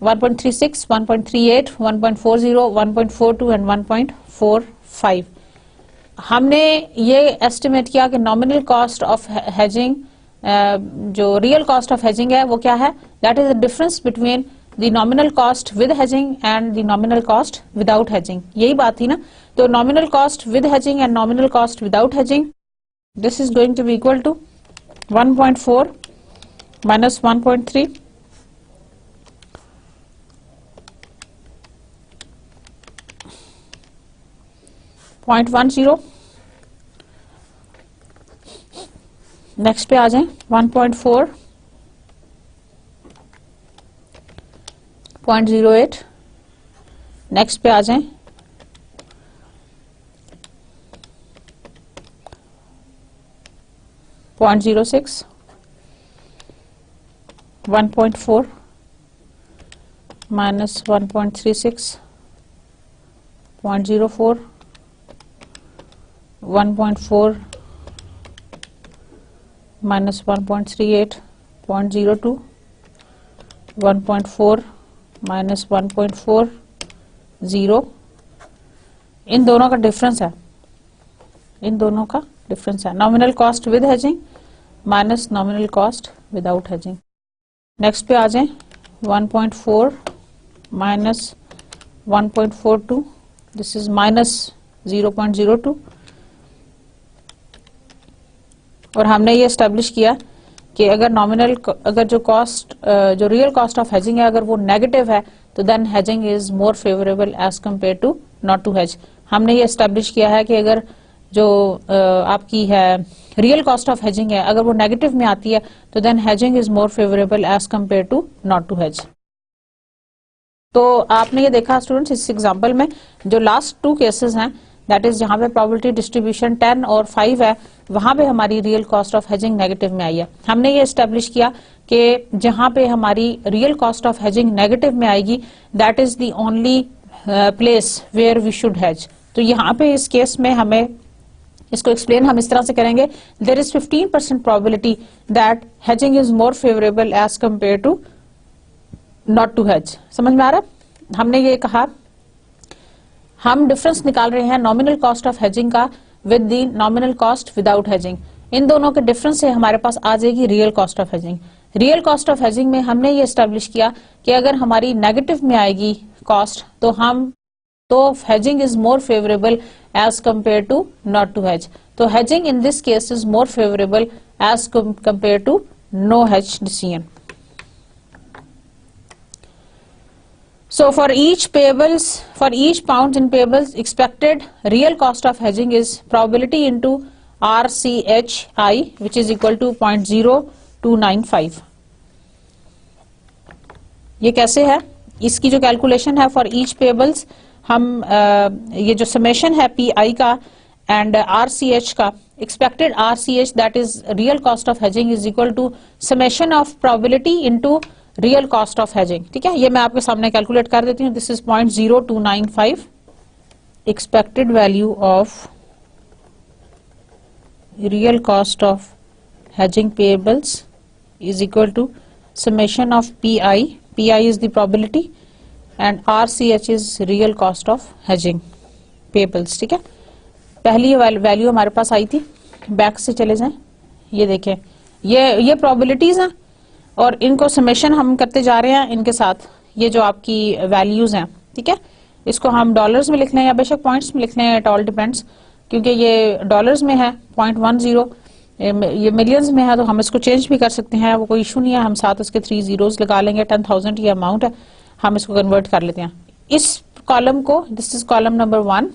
1.36, 1.38, 1.40, 1.42 and 1.45. हमने ये एस्टिमेट किया कि नॉमिनल कॉस्ट ऑफ हेजिंग, जो रियल कॉस्ट ऑफ हेजिंग है वो क्या है, that is the difference between the nominal cost with hedging and the nominal cost without hedging. यही बात थी ना. तो nominal cost with hedging and nominal cost without hedging, this is going to be equal to 1.4 minus 1.3 0.10. Next पे आ जाएं 1.4, 0.08. Next पे आ जाएं 0.06, 1.4 minus 1.36, 0.04, 1.4 minus 1.38, 0.02, 1.4 minus 1.40. इन दोनों का डिफरेंस है, इन दोनों का डिफरेंस है. Nominal cost with hedging minus nominal cost without hedging. Next पे आ जाएं 1.4 माइनस 1.42, दिस इज माइनस 0.02. और हमने ये एस्टेब्लिश किया कि अगर नॉमिनल, अगर जो कॉस्ट, जो रियल कॉस्ट ऑफ हेजिंग है अगर वो नेगेटिव है तो then hedging is more favourable as compare to not to hedge. हमने ये एस्टेब्लिश किया है कि अगर जो आपकी है रियल कॉस्ट ऑफ हेजिंग है अगर वो नेगेटिव में आती है तो then hedging is more favourable as compare to not to hedge. तो आपने ये देखा स्टूडेंट्स इस एग्जांपल में जो लास्ट 2 केसेस हैं, दैट इज जहां पे प्रोबेबिलिटी डिस्ट्रीब्यूशन 10 और 5 है, वहां पे हमारी real cost of hedging negative में आई है. हमने ये एस्टेब्लिश किया कि जहां पे हमारी real cost of hedging negative में आएगी that is the only place where we should hedge. तो यहाँ पे इस केस में हमें इसको एक्सप्लेन हम इस तरह से करेंगे, there is 15% probability that hedging is more favourable as compare to not to hedge. समझ में आ रहा है? हमने ये कहा हम डिफरेंस निकाल रहे हैं नॉमिनल कॉस्ट ऑफ हेजिंग का with the nominal cost without hedging. इन दोनों के डिफरेंस से हमारे पास आ जाएगी real cost of hedging. Real cost of hedging में हमने ये एस्टेब्लिश किया कि अगर हमारी नेगेटिव में आएगी कॉस्ट तो hedging is more favourable as compare to not to hedge. तो hedging in this case is more favourable as compare to no hedge decision. So for each payables, for each pounds in payables, expected real cost of hedging is probability into RCHI, which is equal to 0.0295. ये कैसे है? इसकी जो calculation है for each pebbles, हम ये जो summation है PI का एंड RCH का, expected RCH that is real cost of hedging is equal to summation of probability into real cost of hedging. ठीक है, ये मैं आपके सामने कैलकुलेट कर देती हूँ. This is 0.0295. Expected value of real cost of hedging payables is equal to summation of PI. PI is the probability and RCH is real cost of hedging payables. ठीक है, पहली वैल्यू हमारे पास आई थी, बैक से चले जाएं, ये देखें, ये प्रोबेबिलिटीज हैं और इनको समेशन हम करते जा रहे हैं इनके साथ, ये जो आपकी वैल्यूज हैं, ठीक है। इसको हम डॉलर्स में लिख लें या बेशक पॉइंट्स में लिख लें, इट ऑल डिपेंड्स, क्योंकि ये डॉलर्स में है 0.10, ये मिलियंस में है, तो हम इसको चेंज भी कर सकते हैं, वो कोई इशू नहीं है। हम साथ इसके 3 zeros लगा लेंगे, 10,000 ये अमाउंट है, हम इसको कन्वर्ट कर लेते हैं। इस कॉलम को, this is column number 1,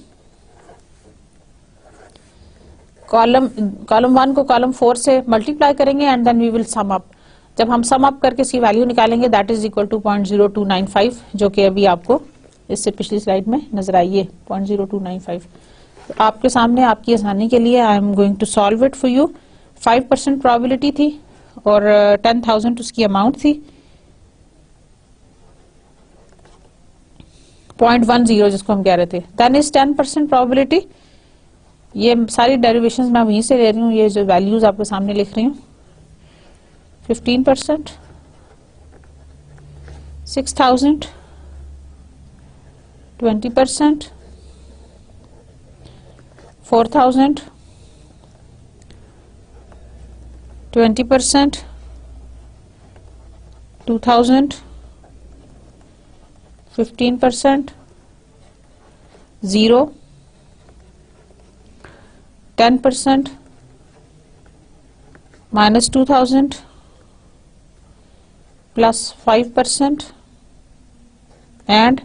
column 1 को कॉलम 4 से मल्टीप्लाई करेंगे and then we will sum up. जब हम सम अप करके इसकी वैल्यू निकालेंगे दैट इज इक्वल टू 0.0295, जो कि अभी आपको इससे पिछली स्लाइड में नजर आई है 0.0295। तो आपके सामने आपकी आसानी के लिए I am going to solve it for you. 5% probability थी और 10,000 उसकी अमाउंट थी, 0.10 जिसको हम कह रहे थे। देन इज 10% प्रोबेबिलिटी, ये सारी डेरिवेशंस मैं वहीं से ले रही हूँ, ये जो वैल्यूज आपके सामने लिख रही हूँ। 15%, 6,000, 20%, 4,000, 20%, 2,000, 15%, 0, 10%, -2,000, +5% एंड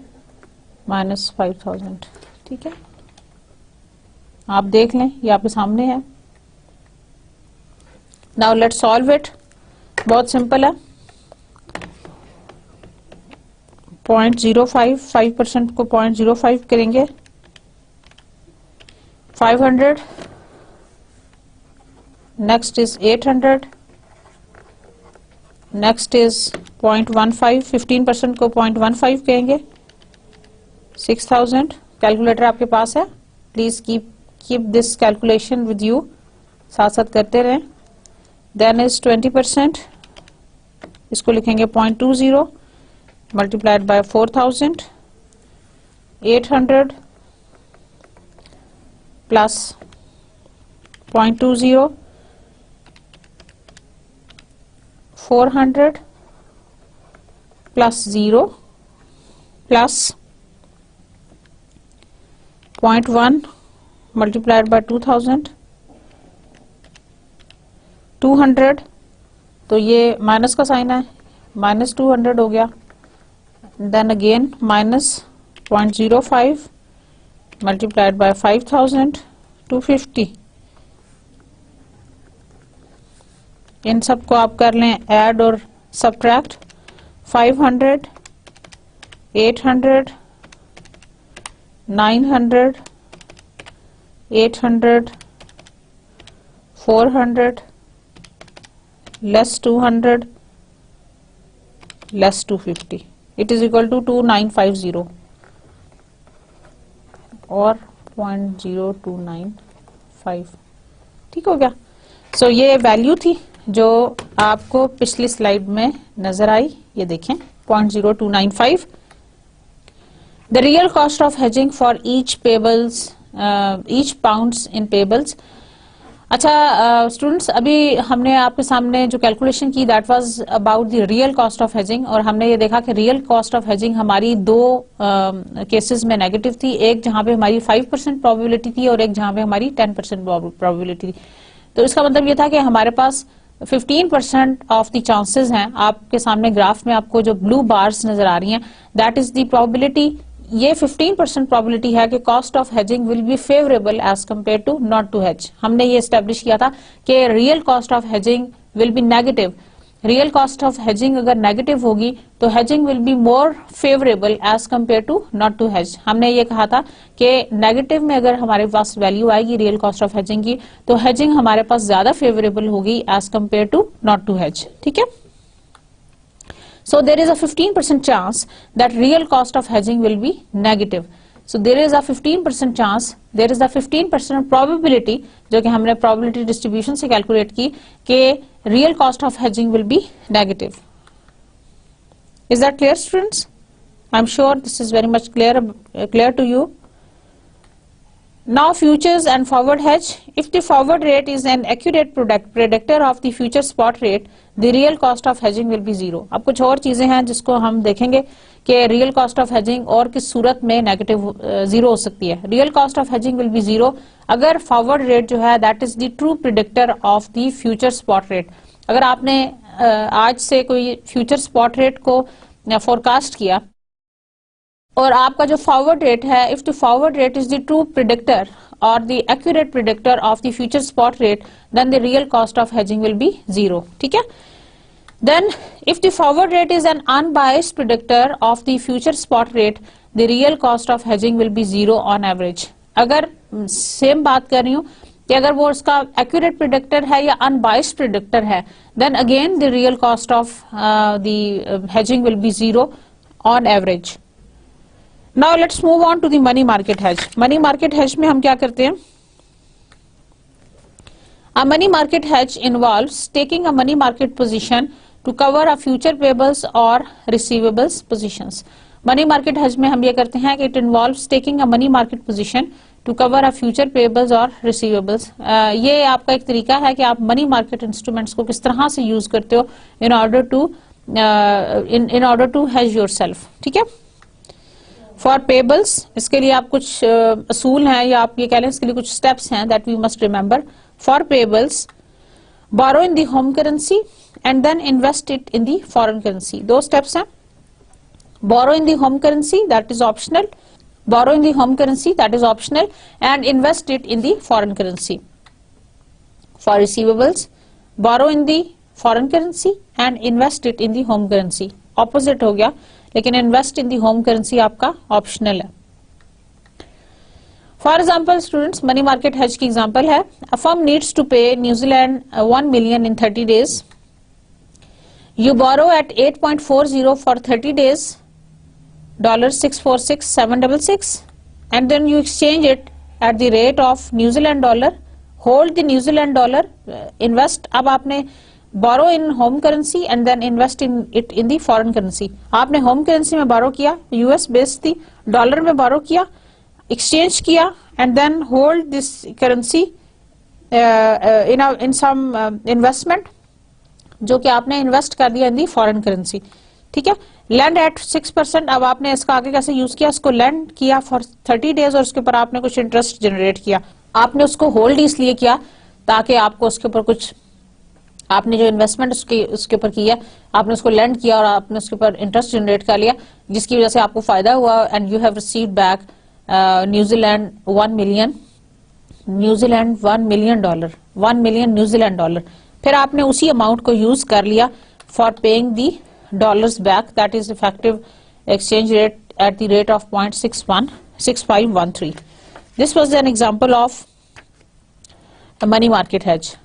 -5,000। ठीक है, आप देख लें, ये आपके सामने है। नाउ लेट्स सॉल्व इट, बहुत सिंपल है। 0.05, 5% को 0.05 करेंगे, 500, नेक्स्ट इज 800, नेक्स्ट इज 0.15, 15% को 0.15 कहेंगे, 6,000। कैलकुलेटर आपके पास है, please keep this calculation with you, साथ साथ करते रहें। देन इज 20%, इसको लिखेंगे 0.20 multiplied by 4,000, 800 plus 0.20, 400 plus 0 plus 0.1 multiplied by 2,000, 200, तो ये माइनस का साइन है, -200 हो गया। Then again -0.05 multiplied by 5,000, 250। इन सबको आप कर लें ऐड और subtract, 500, 800, 900, 800, 400, less 200, less 250, it is equal to 2950 और 0.0295। ठीक हो गया। सो ये वैल्यू थी जो आपको पिछली स्लाइड में नजर आई, ये देखें 0.0295। The real cost of hedging for each payables, each pounds in payables. अच्छा स्टूडेंट्स, अभी हमने आपके सामने जो कैलकुलेशन की that was about the real cost of hedging, और हमने ये देखा कि रियल कॉस्ट ऑफ हेजिंग हमारी दो केसेस में नेगेटिव थी, एक जहां पे हमारी 5% प्रोबेबिलिटी थी और एक जहां पे हमारी 10% प्रोबेबिलिटी थी। तो इसका मतलब ये था कि हमारे पास 15% ऑफ द चांसेस हैं। आपके सामने ग्राफ में आपको जो ब्लू बार्स नजर आ रही हैं, दैट इज द प्रोबेबिलिटी, ये 15% प्रोबेबिलिटी है कि cost of hedging will be favourable as compare to not to hedge. हमने ये एस्टेब्लिश किया था कि real cost of hedging will be negative. Real cost of hedging अगर नेगेटिव होगी तो hedging will be more favourable as compare to not to hedge. हमने ये कहा था कि नेगेटिव में अगर हमारे पास वैल्यू आएगी रियल कॉस्ट ऑफ हेजिंग की, तो हेजिंग हमारे पास ज्यादा फेवरेबल होगी as compare to not to hedge. ठीक है, so there is a 15% chance that real cost of hedging will be negative. So there is a 15% chance, there is a 15% probability, जो कि हमने probability distribution से calculate की, कि real cost of hedging will be negative. Is that clear, students? I'm sure this is very much clear to you. Now futures and forward hedge. If the forward rate is an accurate predictor of the future spot rate, the real cost of hedging will be zero. अब कुछ और चीजें हैं जिसको हम देखेंगे कि real cost of hedging और किस सूरत में नेगेटिव जीरो हो सकती है. Real cost of hedging will be zero अगर फॉरवर्ड रेट जो है that is the true predictor of the future spot rate. अगर आपने आज से कोई फ्यूचर स्पॉट रेट को फोरकास्ट किया और आपका जो फॉरवर्ड रेट है, if the forward rate is the true predictor और the accurate predictor of the future spot rate, then the real cost of hedging will be zero. ठीक है. Then if the forward rate is an unbiased predictor of the future spot rate, the real cost of hedging will be zero on average. अगर same बात कर रही हूँ कि अगर वो उसका accurate predictor है या unbiased predictor है, then again the real cost of the hedging will be zero on average. Now let's move on to the money market hedge. Money market hedge में हम क्या करते हैं? A money market hedge involves taking a money market position to cover a future payables or receivables positions. Money market hedge में हम ये करते हैं कि it involves taking a money market position to cover a future payables or receivables. ये आपका एक तरीका है कि आप money market instruments को किस तरह से यूज करते हो in order to hedge yourself. ठीक है. For payables इसके लिए आप कुछ असूल हैं या आप ये कह लें इसके लिए कुछ steps हैं that we must remember. For payables, borrow in the home currency and then invest it in the foreign currency. दो steps हैं. Borrow in the home currency, that is optional. Borrow in the home currency, that is optional, and invest it in the foreign currency. For receivables, borrow in the foreign currency and invest it in the home currency. Opposite हो गया, लेकिन invest in the home currency आपका optional है. For example, students, money market hedge की example है. A firm needs to pay New Zealand 1 million in 30 days. You borrow at 8.40 for 30 days, $646,766, and then you exchange it at the rate of New Zealand dollar. Hold the New Zealand dollar, invest. अब आपने borrow in home currency and then invest in it in the foreign currency. आपने home currency में borrow किया, US based थी, dollar में borrow किया, exchange किया and then hold this currency in some investment जो कि आपने इन्वेस्ट कर दिया इन दी फॉरेन करेंसी. ठीक है. Land at 6%. अब आपने इसका आगे कैसे यूज किया? इसको लैंड किया फॉर 30 डेज और उसके ऊपर आपने कुछ इंटरेस्ट जनरेट किया. आपने उसको होल्ड इसलिए किया ताकि आपको उसके ऊपर कुछ, आपने जो इन्वेस्टमेंट उसके ऊपर किया, आपने उसको लैंड किया और आपने उसके ऊपर इंटरेस्ट जनरेट कर लिया जिसकी वजह से आपको फायदा हुआ and you have received back New Zealand 1 million New Zealand dollar. फिर आपने उसी अमाउंट को यूज कर लिया for paying the dollars back, that is effective exchange rate at the rate of 0.6513. This was an example of a money market hedge.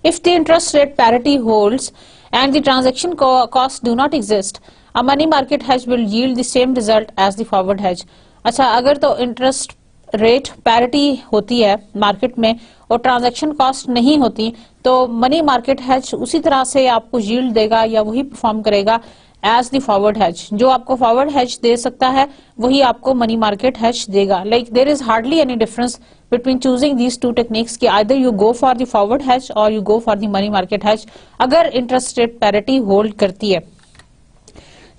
If the interest rate parity holds and the transaction costs do not exist, a money market hedge will yield the same result as the forward hedge. अच्छा, अगर तो interest rate parity होती है market में और transaction cost नहीं होती तो मनी मार्केट हैज उसी तरह से आपको यील्ड देगा या वही परफॉर्म करेगा एज द फॉरवर्ड हैज. जो आपको फॉरवर्ड हैज दे सकता है वही आपको मनी मार्केट हैज देगा. Like there is hardly any difference between choosing these two techniques कि either you go for the forward hedge और you go for the money market hedge अगर इंटरेस्ट रेट पैरिटी होल्ड करती है.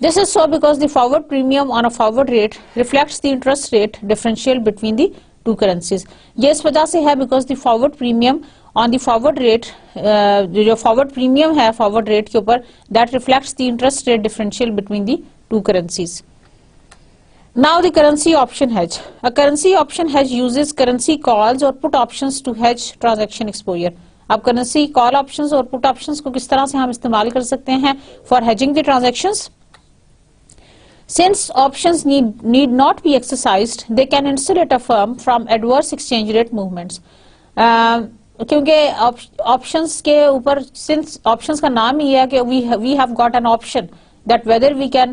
This is so because the forward premium on a forward rate reflects the interest rate differential between the two currencies. ये इस वजह से है because the forward premium on the forward rate, जो forward premium है forward rate के ऊपर, that reflects the interest rate differential between the two currencies. Now the currency option hedge. A currency option hedge uses currency calls or put options to hedge transaction exposure. अब currency call options और put options को किस तरह से हम इस्तेमाल कर सकते हैं for hedging the transactions? Since options need not be exercised, they can insulate a firm from adverse exchange rate movements. क्योंकि options के ऊपर, since options का नाम ही है कि we have got an option that whether we can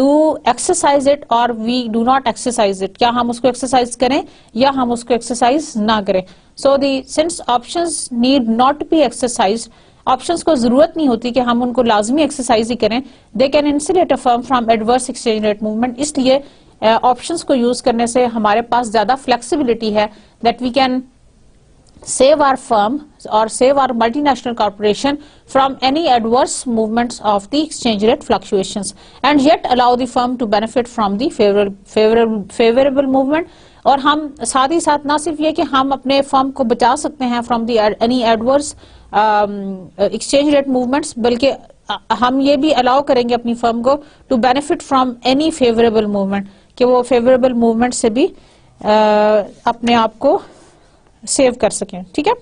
do exercise it or we do not exercise it. क्या हम उसको exercise करें या हम उसको exercise ना करें. So since options need not be exercised, options को जरूरत नहीं होती कि हम उनको लाजमी एक्सरसाइज ही करें. They can insulate a firm from adverse exchange rate movement. इसलिए ऑप्शंस को यूज करने से हमारे पास ज्यादा फ्लेक्सिबिलिटी है that we can save our firm or save our multinational corporation from any adverse movements of the exchange rate fluctuations and yet allow the firm to benefit from the favorable movement. और हम साथ ही साथ ना सिर्फ ये कि हम अपने फर्म को बचा सकते हैं from the any adverse exchange rate movements, बल्कि हम ये भी अलाउ करेंगे अपनी फर्म को to benefit from any favourable movement, कि वो फेवरेबल मूवमेंट से भी अपने आप को सेव कर सकें. ठीक है.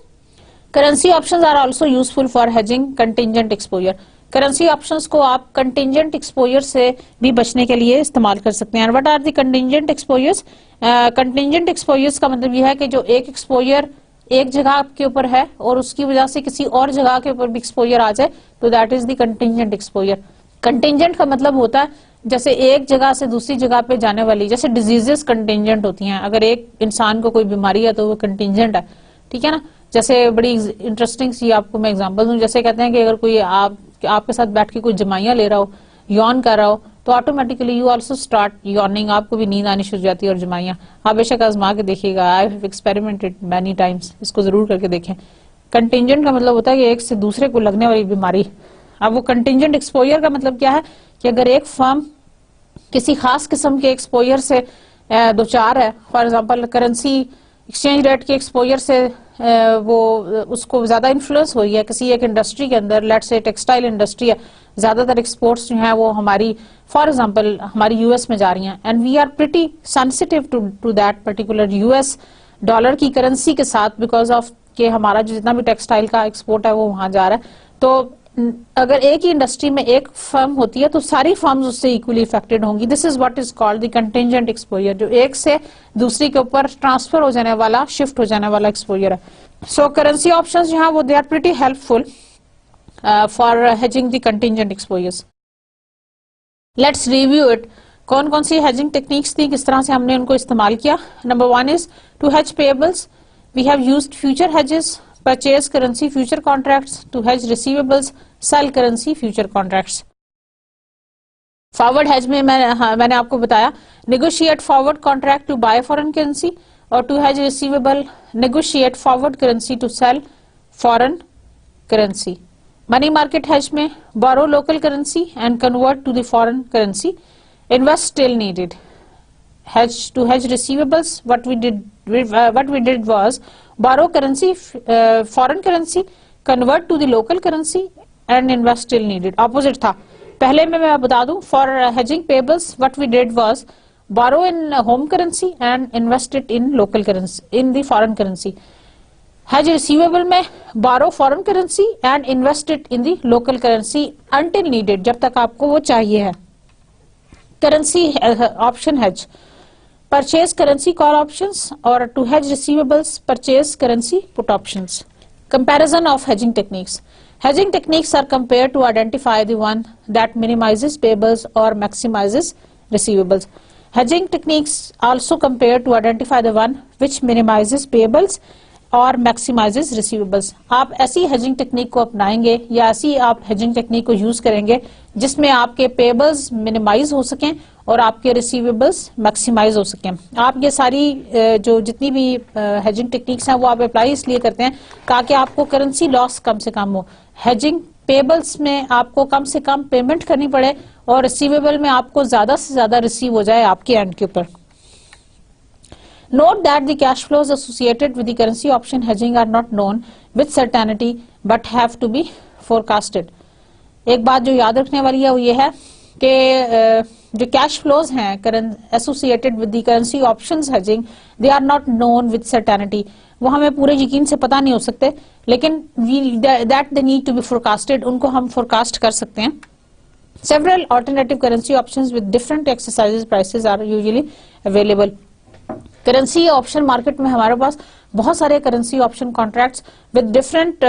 Currency options are also useful for hedging contingent exposure. Currency options को आप कंटिंजेंट एक्सपोजर से भी बचने के लिए इस्तेमाल कर सकते हैं. What are the contingent exposures? Contingent exposures का मतलब यह है कि जो एक एक्सपोजर एक जगह के ऊपर है और उसकी वजह से किसी और जगह के ऊपर भी एक्सपोजर आ जाए, तो that is the contingent exposure. Contingent का मतलब होता है जैसे एक जगह से दूसरी जगह पे जाने वाली, जैसे डिजीजेस कंटिंजेंट होती हैं. अगर एक इंसान को कोई बीमारी है तो वो कंटिंजेंट है. ठीक है ना. जैसे बड़ी इंटरेस्टिंग सी आपको मैं एग्जांपल दूं. जैसे कहते हैं कि अगर कोई आपके साथ बैठ के कोई जमाइयां ले रहा हो, यौन कर रहा हो, तो automatically you also start yawning, आपको भी नींद आनी शुरू हो जाती है और जमाइयां. आप बेशक आजमा के देखिएगा. I have experimented many times. इसको जरूर करके देखें. कंटिंजेंट का मतलब होता है कि एक से दूसरे को लगने वाली बीमारी. अब वो कंटिंजेंट एक्सपोजर का मतलब क्या है कि अगर एक फर्म किसी खास किस्म के एक्सपोजर से दो चार है, for example currency exchange rate के एक्सपोजर से वो उसको ज्यादा इन्फ्लुएंस हुई है किसी एक इंडस्ट्री के अंदर, लेट्स से टेक्सटाइल इंडस्ट्री है, ज्यादातर एक्सपोर्ट्स जो है वो हमारी फॉर एग्जांपल हमारी यूएस में जा रही हैं, and we are pretty sensitive to that particular US dollar की करेंसी के साथ, बिकॉज ऑफ कि हमारा जो जितना भी टेक्सटाइल का एक्सपोर्ट है वो वहां जा रहा है. तो अगर एक ही इंडस्ट्री में एक फर्म होती है तो सारी फर्म्स उससे इक्वली इफेक्टेड होंगी. This is what is called the contingent exposure, जो एक से दूसरी के ऊपर ट्रांसफर हो जाने वाला, शिफ्ट हो जाने वाला एक्सपोजर है. सो करेंसी ऑप्शंस जो है वो they are pretty helpful for hedging the contingent exposures. Let's review it. कौन कौन सी हेजिंग टेक्निक्स थी, किस तरह से हमने उनको इस्तेमाल किया. Number 1 is to hedge payables. We have used future hedges, purchase currency future contracts. To hedge receivables, sell currency future contracts. Forward hedge में मैंने आपको बताया negotiate forward contract to buy foreign currency, और to hedge receivable negotiate forward currency to sell foreign currency. Money market hedge में borrow local currency and convert to the foreign currency. Invest still needed. To hedge receivables, what we did was borrow currency, foreign currency, convert to the local currency and invest still needed. Opposite था. पहले में मैं बता दूं, for hedging payables, what we did was borrow in home currency and invest it in local currency, in the foreign currency. Hedge receivable में borrow foreign currency and invest it in the local currency until needed, जब तक आपको वो चाहिए है. Currency option hedge. Purchase currency call options, or to hedge receivables purchase currency put options. Comparison of hedging techniques. Hedging techniques are compared to identify the one that minimizes payables or maximizes receivables. Hedging techniques also compared to identify the one which minimizes payables और मैक्सिमाइजेस receivables. आप ऐसी hedging technique को अपनाएंगे या ऐसी आप hedging technique को use करेंगे जिसमें आपके पेबल्स मिनिमाइज हो सकें और आपके रिसीवेबल्स मैक्सिमाइज हो सकें. आप ये सारी जो जितनी भी हेजिंग टेक्निक्स हैं वो आप अप्लाई इसलिए करते हैं ताकि आपको करेंसी लॉस कम से कम हो. हेजिंग पेबल्स में आपको कम से कम पेमेंट करनी पड़े और रिसीवेबल में आपको ज्यादा से ज्यादा रिसीव हो जाए आपके एंड के ऊपर. Note that the cash flows associated with the currency option hedging are not known with certainty but have to be forecasted. एक बात जो याद रखने वाली है वो ये है कि जो कैश फ्लोज हैं associated with the currency options hedging, they are not known with certainty. वो हमें पूरे यकीन से पता नहीं हो सकते, लेकिन that they need to be forecasted, उनको हम फोरकास्ट कर सकते हैं. Several alternative currency options with different exercises prices are usually available. Currency option market में हमारे पास बहुत सारे currency option contracts with different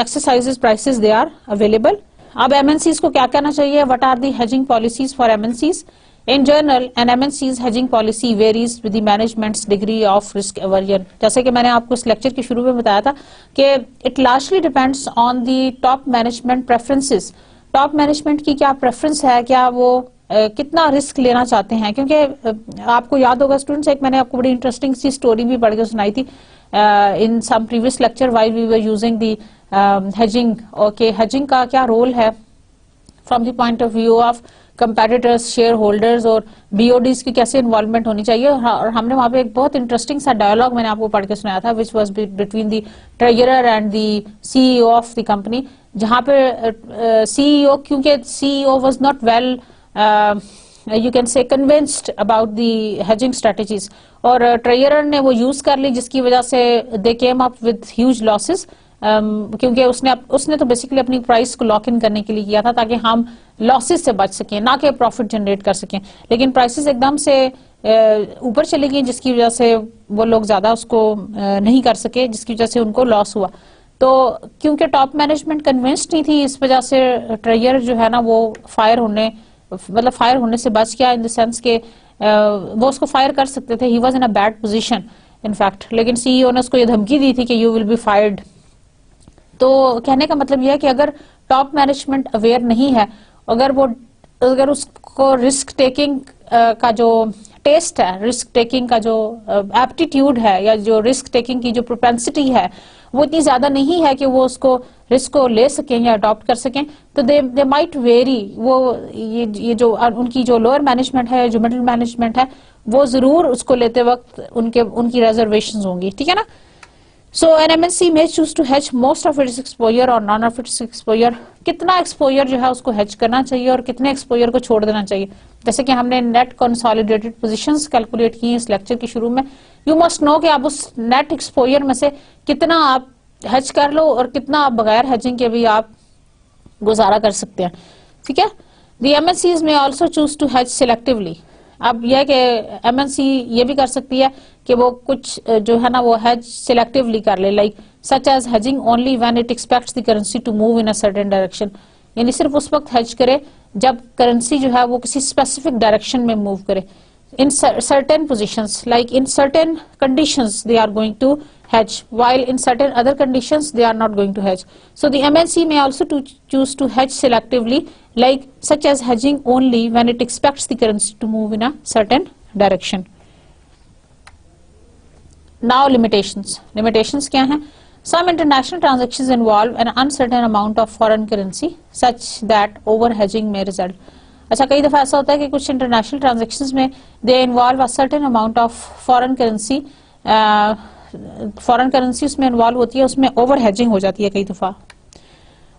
exercises prices they are available. अब एमएनसीज को क्या कहना चाहिए, what are the hedging policies for MNCs. In general an MNCs hedging policy varies with the management's degree of risk aversion. जैसे कि मैंने आपको इस लेक्चर के शुरू में बताया था कि it largely depends on the top management preferences. Top management की क्या प्रेफरेंस है, क्या वो कितना रिस्क लेना चाहते हैं, क्योंकि आपको याद होगा स्टूडेंट्स, एक मैंने आपको बड़ी इंटरेस्टिंग सी स्टोरी भी पढ़ के सुनाई थी in some previous lecture while we were using the hedging. Okay, hedging का क्या रोल है from the point of view of competitors, share holders और बीओडीज की कैसे इन्वॉल्वमेंट होनी चाहिए। और हमने वहां पे एक बहुत इंटरेस्टिंग सा डायलॉग मैंने आपको पढ़ के सुनाया था which was between the treasurer and the CEO of the company, जहां पे सीईओ, क्योंकि CEO was not well you can say convinced about the hedging strategies, और ट्रेजरर ने वो यूज कर ली, जिसकी वजह से they came up with huge losses, क्योंकि उसने तो बेसिकली अपनी प्राइस को लॉक इन करने के लिए किया था ताकि हम लॉसेस से बच सकें, ना कि प्रॉफिट जनरेट कर सकें। लेकिन प्राइसेस एकदम से ऊपर चली गई, जिसकी वजह से वो लोग ज्यादा उसको नहीं कर सके, जिसकी वजह से उनको लॉस हुआ। तो क्योंकि टॉप मैनेजमेंट कन्विंस्ड नहीं थी, इस वजह से ट्रेजरर जो है ना वो फायर होने से बच गया, इन द सेंस के वो उसको फायर कर सकते थे, he was in a bad position in fact. लेकिन सीईओ ने उसको ये धमकी दी थी कि यू विल बी फायर्ड। तो कहने का मतलब यह है कि अगर टॉप मैनेजमेंट अवेयर नहीं है, अगर उसको रिस्क टेकिंग का जो टेस्ट है, रिस्क टेकिंग का जो एप्टीट्यूड है, या जो रिस्क टेकिंग की जो प्रोपेंसिटी है वो इतनी ज्यादा नहीं है कि वो उसको रिस्क को ले सकें या अडॉप्ट कर सकें, तो दे माइट वेरी। वो ये जो उनकी जो लोअर मैनेजमेंट है, जो मिडिल मैनेजमेंट है, वो जरूर उसको लेते वक्त उनकी रिजर्वेशंस होंगी, ठीक है ना। So an MNC may choose to hedge most of its exposure or none of its exposure। कितना एक्सपोजर जो है उसको hedge करना चाहिए और कितने एक्सपोजर को छोड़ देना चाहिए। जैसे कि हमने नेट कंसोलिडेटेड पोजीशंस कैलकुलेट की इस लेक्चर के शुरू में, यू मस्ट नो कि आप उस नेट एक्सपोजर में से कितना आप hedge कर लो और कितना आप बगैर hedging के भी आप गुजारा कर सकते हैं, ठीक है। The MNCs may also choose to hedge selectively। अब यह कि एमएनसी ये भी कर सकती है कि वो कुछ जो है ना वो हेज सिलेक्टिवली कर ले, like such as hedging only when it expects the currency to move in a certain direction, यानी सिर्फ उस वक्त हेज करे जब करेंसी जो है वो किसी स्पेसिफिक डायरेक्शन में मूव करे। in certain positions, like in certain conditions they are going to hedge, while in certain other conditions they are not going to hedge. So the MNC may also choose to hedge selectively, like such as hedging only when it expects the currency to move in a certain direction. Now limitations क्या हैं? Some international transactions involve an uncertain amount of foreign currency such that over hedging may result. अच्छा, कई दफा ऐसा होता है कि कुछ इंटरनेशनल ट्रांजैक्शंस में they involve a certain amount of foreign currency उसमें इन्वॉल्व होती है, उसमें ओवर हेजिंग हो जाती है कई दफा।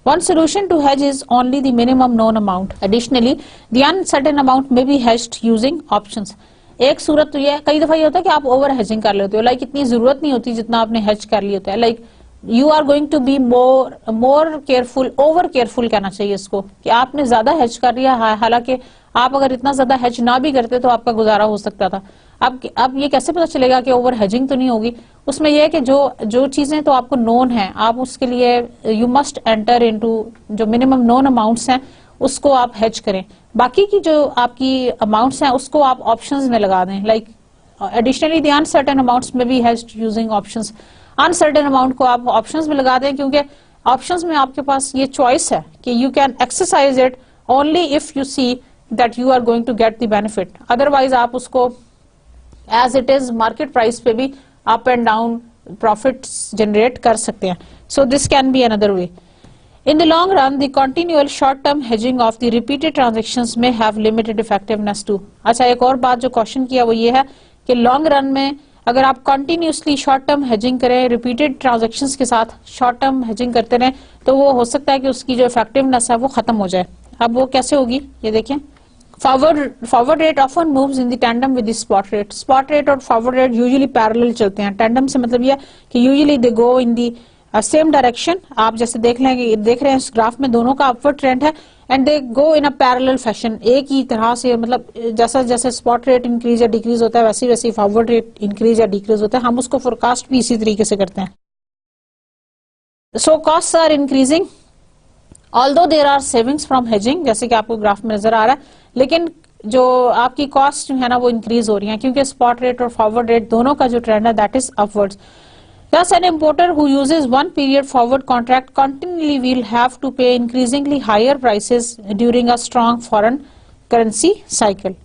One solution to hedge is only the minimum known amount. Additionally, the uncertain amount may be hedged using options. एक सूरत तो ये कई दफा ये होता है कि आप ओवर हेजिंग कर लेते हो, लाइक इतनी जरूरत नहीं होती जितना आपने हेज कर लिया होता है, like you are going to be more careful, over careful कहना चाहिए इसको, कि आपने ज्यादा हेज कर लिया, हालांकि आप अगर इतना ज्यादा हेज ना भी करते तो आपका गुजारा हो सकता था। अब ये कैसे पता चलेगा कि ओवर हेजिंग तो नहीं होगी? उसमें यह है कि जो चीजें तो आपको नोन है, आप उसके लिए यू मस्ट एंटर इनटू जो मिनिमम नोन अमाउंट्स हैं उसको आप हेज करें, बाकी की जो आपकी अमाउंट्स हैं उसको आप ऑप्शंस में लगा दें, like additionally the uncertain amounts में भी hedged using options. Uncertain amount को आप ऑप्शंस में लगा दें, क्योंकि ऑप्शंस में आपके पास ये चॉइस है कि you can exercise it only if you see that you are going to get the benefit, otherwise आप उसको as it is market price पे भी up and down profits generate कर सकते हैं। So this can be another way. In the long run, the continual short-term hedging of the repeated transactions may have limited effectiveness too. अच्छा, एक और बात जो क्वेश्चन किया वो ये है कि लॉन्ग रन में अगर आप कंटिन्यूसली शॉर्ट टर्म हेजिंग करें, रिपीटेड ट्रांजैक्शंस के साथ शॉर्ट टर्म हेजिंग करते रहें, तो वो हो सकता है कि उसकी जो इफेक्टिवनेस है वो खत्म हो जाए। अब वो कैसे होगी ये देखें। Forward rate often moves in the tandem with the spot rate. Spot rate और फॉरवर्ड रेट यूजुअली पैरेलल चलते हैं। टैंडम से मतलब ये कि usually they go in the same direction. आप जैसे देख रहे हैं इस ग्राफ में दोनों का अपवर्ड ट्रेंड है, and they go in a parallel fashion, एक ही तरह से, मतलब जैसा जैसे स्पॉट रेट इंक्रीज या डिक्रीज होता है वैसे वैसे फॉरवर्ड रेट इंक्रीज या डिक्रीज होता है। हम उसको फोरकास्ट भी इसी तरीके से करते हैं। So cost are increasing although there are savings from hedging, जैसे कि आपको ग्राफ में नजर आ रहा है, लेकिन जो आपकी कॉस्ट है ना वो इंक्रीज हो रही है, क्योंकि स्पॉट रेट और फॉरवर्ड रेट दोनों का जो ट्रेंड है that is upwards. Thus, an importer who uses one period forward contract continually will have to pay increasingly higher prices during a strong foreign currency cycle.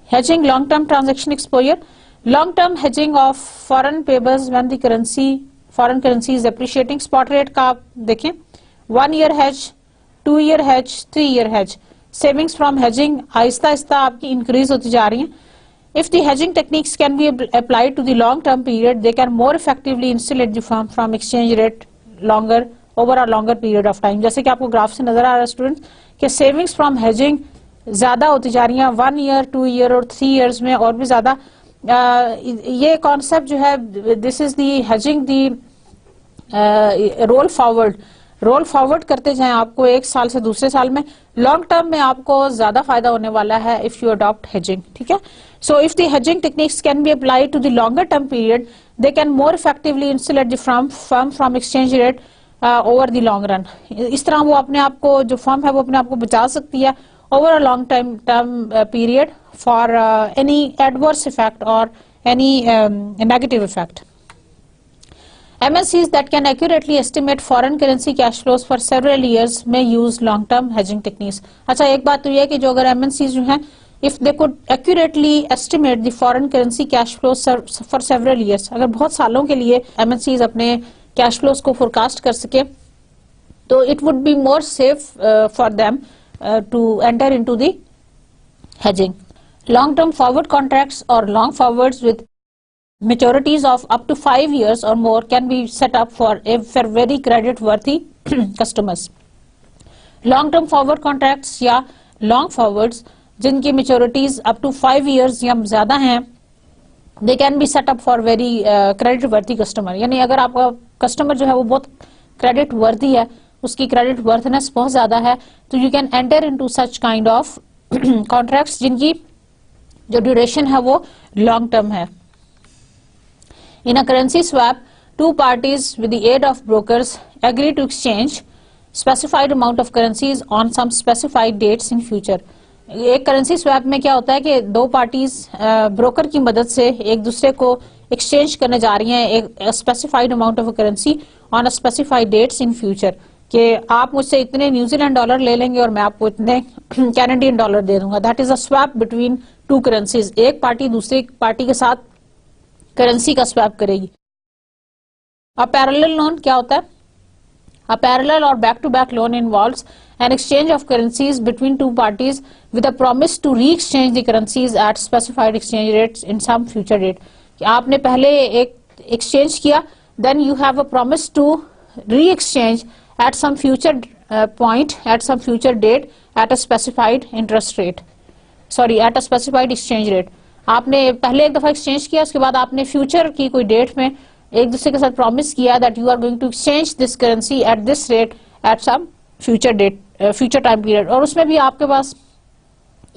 Hedging long-term transaction exposure. Long-term hedging of foreign payables when the foreign currency is appreciating. Spot rate का आप देखें, 1 year hedge, 2 year hedge, 3 year hedge. Savings from hedging Aahista Aahista आपकी increase होती जा रही हैं. If the hedging techniques can be applied to the long-term period, they can more effectively insulate the firm from exchange rate over a longer period of time. जैसे कि आपको graph से नजर आ रहा है स्टूडेंट्स कि सेविंग्स फ्रॉम हेजिंग ज्यादा होती जा रही हैं 1 year, 2 year और 3 years में और भी ज्यादा. ये कॉन्सेप्ट जो है, this is the hedging the roll forward करते जाएं आपको एक साल से दूसरे साल में. लॉन्ग टर्म में आपको ज्यादा फायदा होने वाला है इफ यू अडॉप्ट हेजिंग. ठीक है. So if the hedging techniques can be applied to the longer term period, they can more effectively insulate the firm from exchange rate over the long run. इस तरह वो अपने आप को, जो firm है वो अपने आप को बचा सकती है over a long term period for any adverse effect और any negative effect. MNCs that can accurately estimate foreign currency cash flows for several years may use long-term hedging techniques. अच्छा, एक बात तो ये है कि जो अगर MNCs जो हैं, if they could accurately estimate the foreign currency cash flows for several years, अगर बहुत सालों के लिए MNCs अपने cash flows को forecast कर सके, तो it would be more safe for them to enter into the hedging. Long-term forward contracts or long forwards with maturities of up to 5 years or more can be set up for very credit worthy customers. Long term forward contracts या long forwards जिनकी maturities up to 5 years या ज्यादा हैं, they can be set up for very credit worthy customer. यानी अगर आपका customer जो है वो बहुत credit worthy है, उसकी credit worthiness बहुत ज्यादा है, तो you can enter into such kind of contracts जिनकी जो duration है वो long term है. In a currency swap, two parties with the aid of brokers agree to exchange specified amount of currencies on some specified dates in future. एक currency swap में क्या होता है कि दो पार्टीज ब्रोकर की मदद से एक दूसरे को एक्सचेंज करने जा रही हैं एक specified amount of currency on a specified dates in future, कि आप मुझसे इतने न्यूजीलैंड डॉलर ले लेंगे और मैं आपको इतने कैनेडियन डॉलर दे दूंगा. That is a swap between two currencies. एक पार्टी दूसरी पार्टी के साथ करेंसी का स्वैप करेगी. अब पैरेलल लोन क्या होता है? A parallel or back-to-back loan involves an exchange of currencies between two parties with a promise to re-exchange the currencies at specified exchange rates in some future date. आपने पहले एक exchange किया, then you have a promise to re-exchange at some future point, at some future date, at a specified interest rate. Sorry, at a specified exchange rate. आपने पहले एक दफा exchange किया, उसके बाद आपने फ्यूचर की कोई डेट में एक दूसरे के साथ प्रॉमिस किया that you are going to exchange this currency at this rate at some future date, future time period. और उसमें भी आपके पास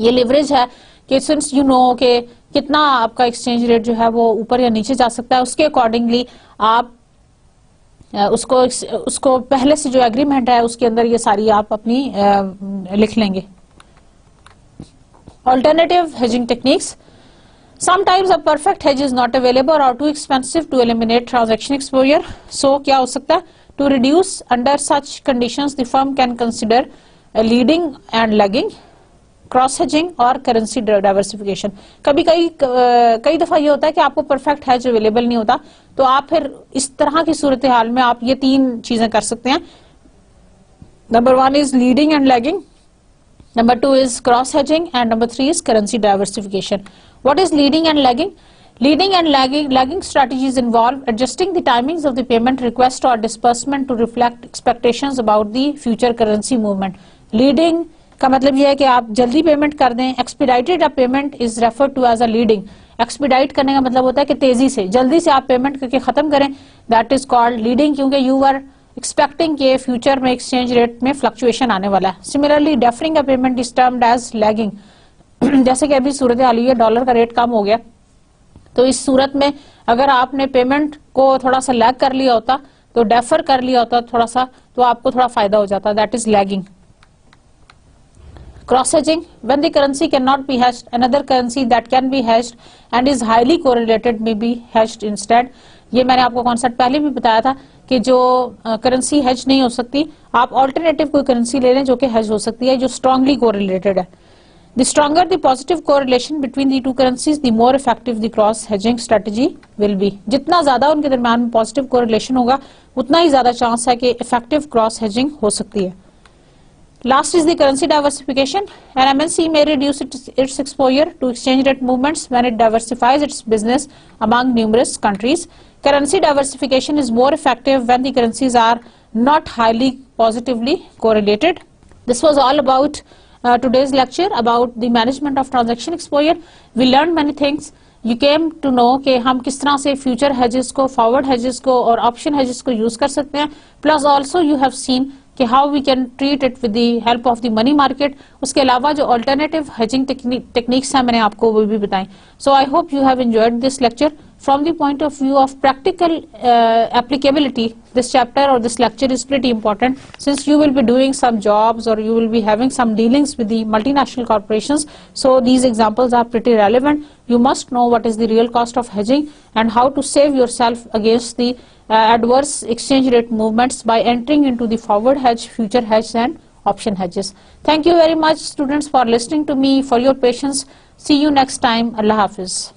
ये लिवरेज है कि सिंस यू नो कि कितना आपका एक्सचेंज रेट जो है वो ऊपर या नीचे जा सकता है, उसके अकॉर्डिंगली आप उसको पहले से जो एग्रीमेंट है उसके अंदर ये सारी आप अपनी लिख लेंगे. Alternative hedging techniques. Sometimes a perfect hedge is not available or too expensive to eliminate transaction exposure. So क्या हो सकता है? To reduce under such conditions, the firm can consider leading and lagging, cross hedging और currency diversification. कभी कई दफा ये होता है कि आपको perfect hedge available नहीं होता, तो आप फिर इस तरह की सूरत हाल में आप ये तीन चीजें कर सकते हैं. Number 1 is leading and lagging. Number 2 is cross hedging and number 3 is currency diversification. What is leading and lagging? Leading and lagging strategies involve adjusting the timings of the payment request or disbursement to reflect expectations about the future currency movement. Leading का मतलब यह है कि आप जल्दी payment कर दें. Expedited payment is referred to as a leading. Expedite करने का मतलब होता है कि तेजी से, जल्दी से आप पेमेंट करके खत्म करें. That is called leading, क्योंकि you were expecting के फ्यूचर में एक्सचेंज रेट में फ्लक्चुएशन आने वाला है. Similarly, deferring a payment is termed as lagging. जैसे कि अभी सूरत हाल है, डॉलर का रेट कम हो गया, तो इस सूरत में अगर आपने पेमेंट को थोड़ा सा लैग कर लिया होता, तो डेफर कर लिया होता थोड़ा सा, तो आपको थोड़ा फायदा हो जाता. That is lagging. Cross hedging. When the currency can not be hedged, another currency that can be hedged and is highly correlated may be hedged instead. ये मैंने आपको कॉन्सेप्ट पहले भी बताया था कि जो करेंसी हेज नहीं हो सकती, आप ऑल्टरनेटिव कोई करेंसी ले लें जो कि हेज हो सकती है, जो स्ट्रांगली कोरिलेटेड है. The stronger the positive correlation between the two currencies, the more effective the cross hedging strategy will be. जितना ज्यादा उनके दरम्यान में पॉजिटिव कोरिलेशन होगा, उतना ही ज्यादा चांस है कि इफेक्टिव क्रॉस हेजिंग हो सकती है. Last is the currency diversification. An MNC may reduce its exposure to exchange rate movements when it diversifies its business among numerous countries. Currency diversification is more effective when the currencies are not highly positively correlated. This was all about today's lecture about the management of transaction exposure. We learned many things. You came to know कि हम किस तरह से future hedges को, forward hedges को और option hedges को use कर सकते हैं. Plus also you have seen कि how we can treat it with the help of the money market. उसके अलावा जो alternative hedging techniques हैं मैंने आपको वो भी बताएं. So I hope you have enjoyed this lecture. From the point of view of practical applicability, this chapter or this lecture is pretty important, since you will be doing some jobs or you will be having some dealings with the multinational corporations. So these examples are pretty relevant. You must know what is the real cost of hedging and how to save yourself against the adverse exchange rate movements by entering into the forward hedge, future hedge and option hedges. Thank you very much students for listening to me, for your patience. See you next time. Allah Hafiz.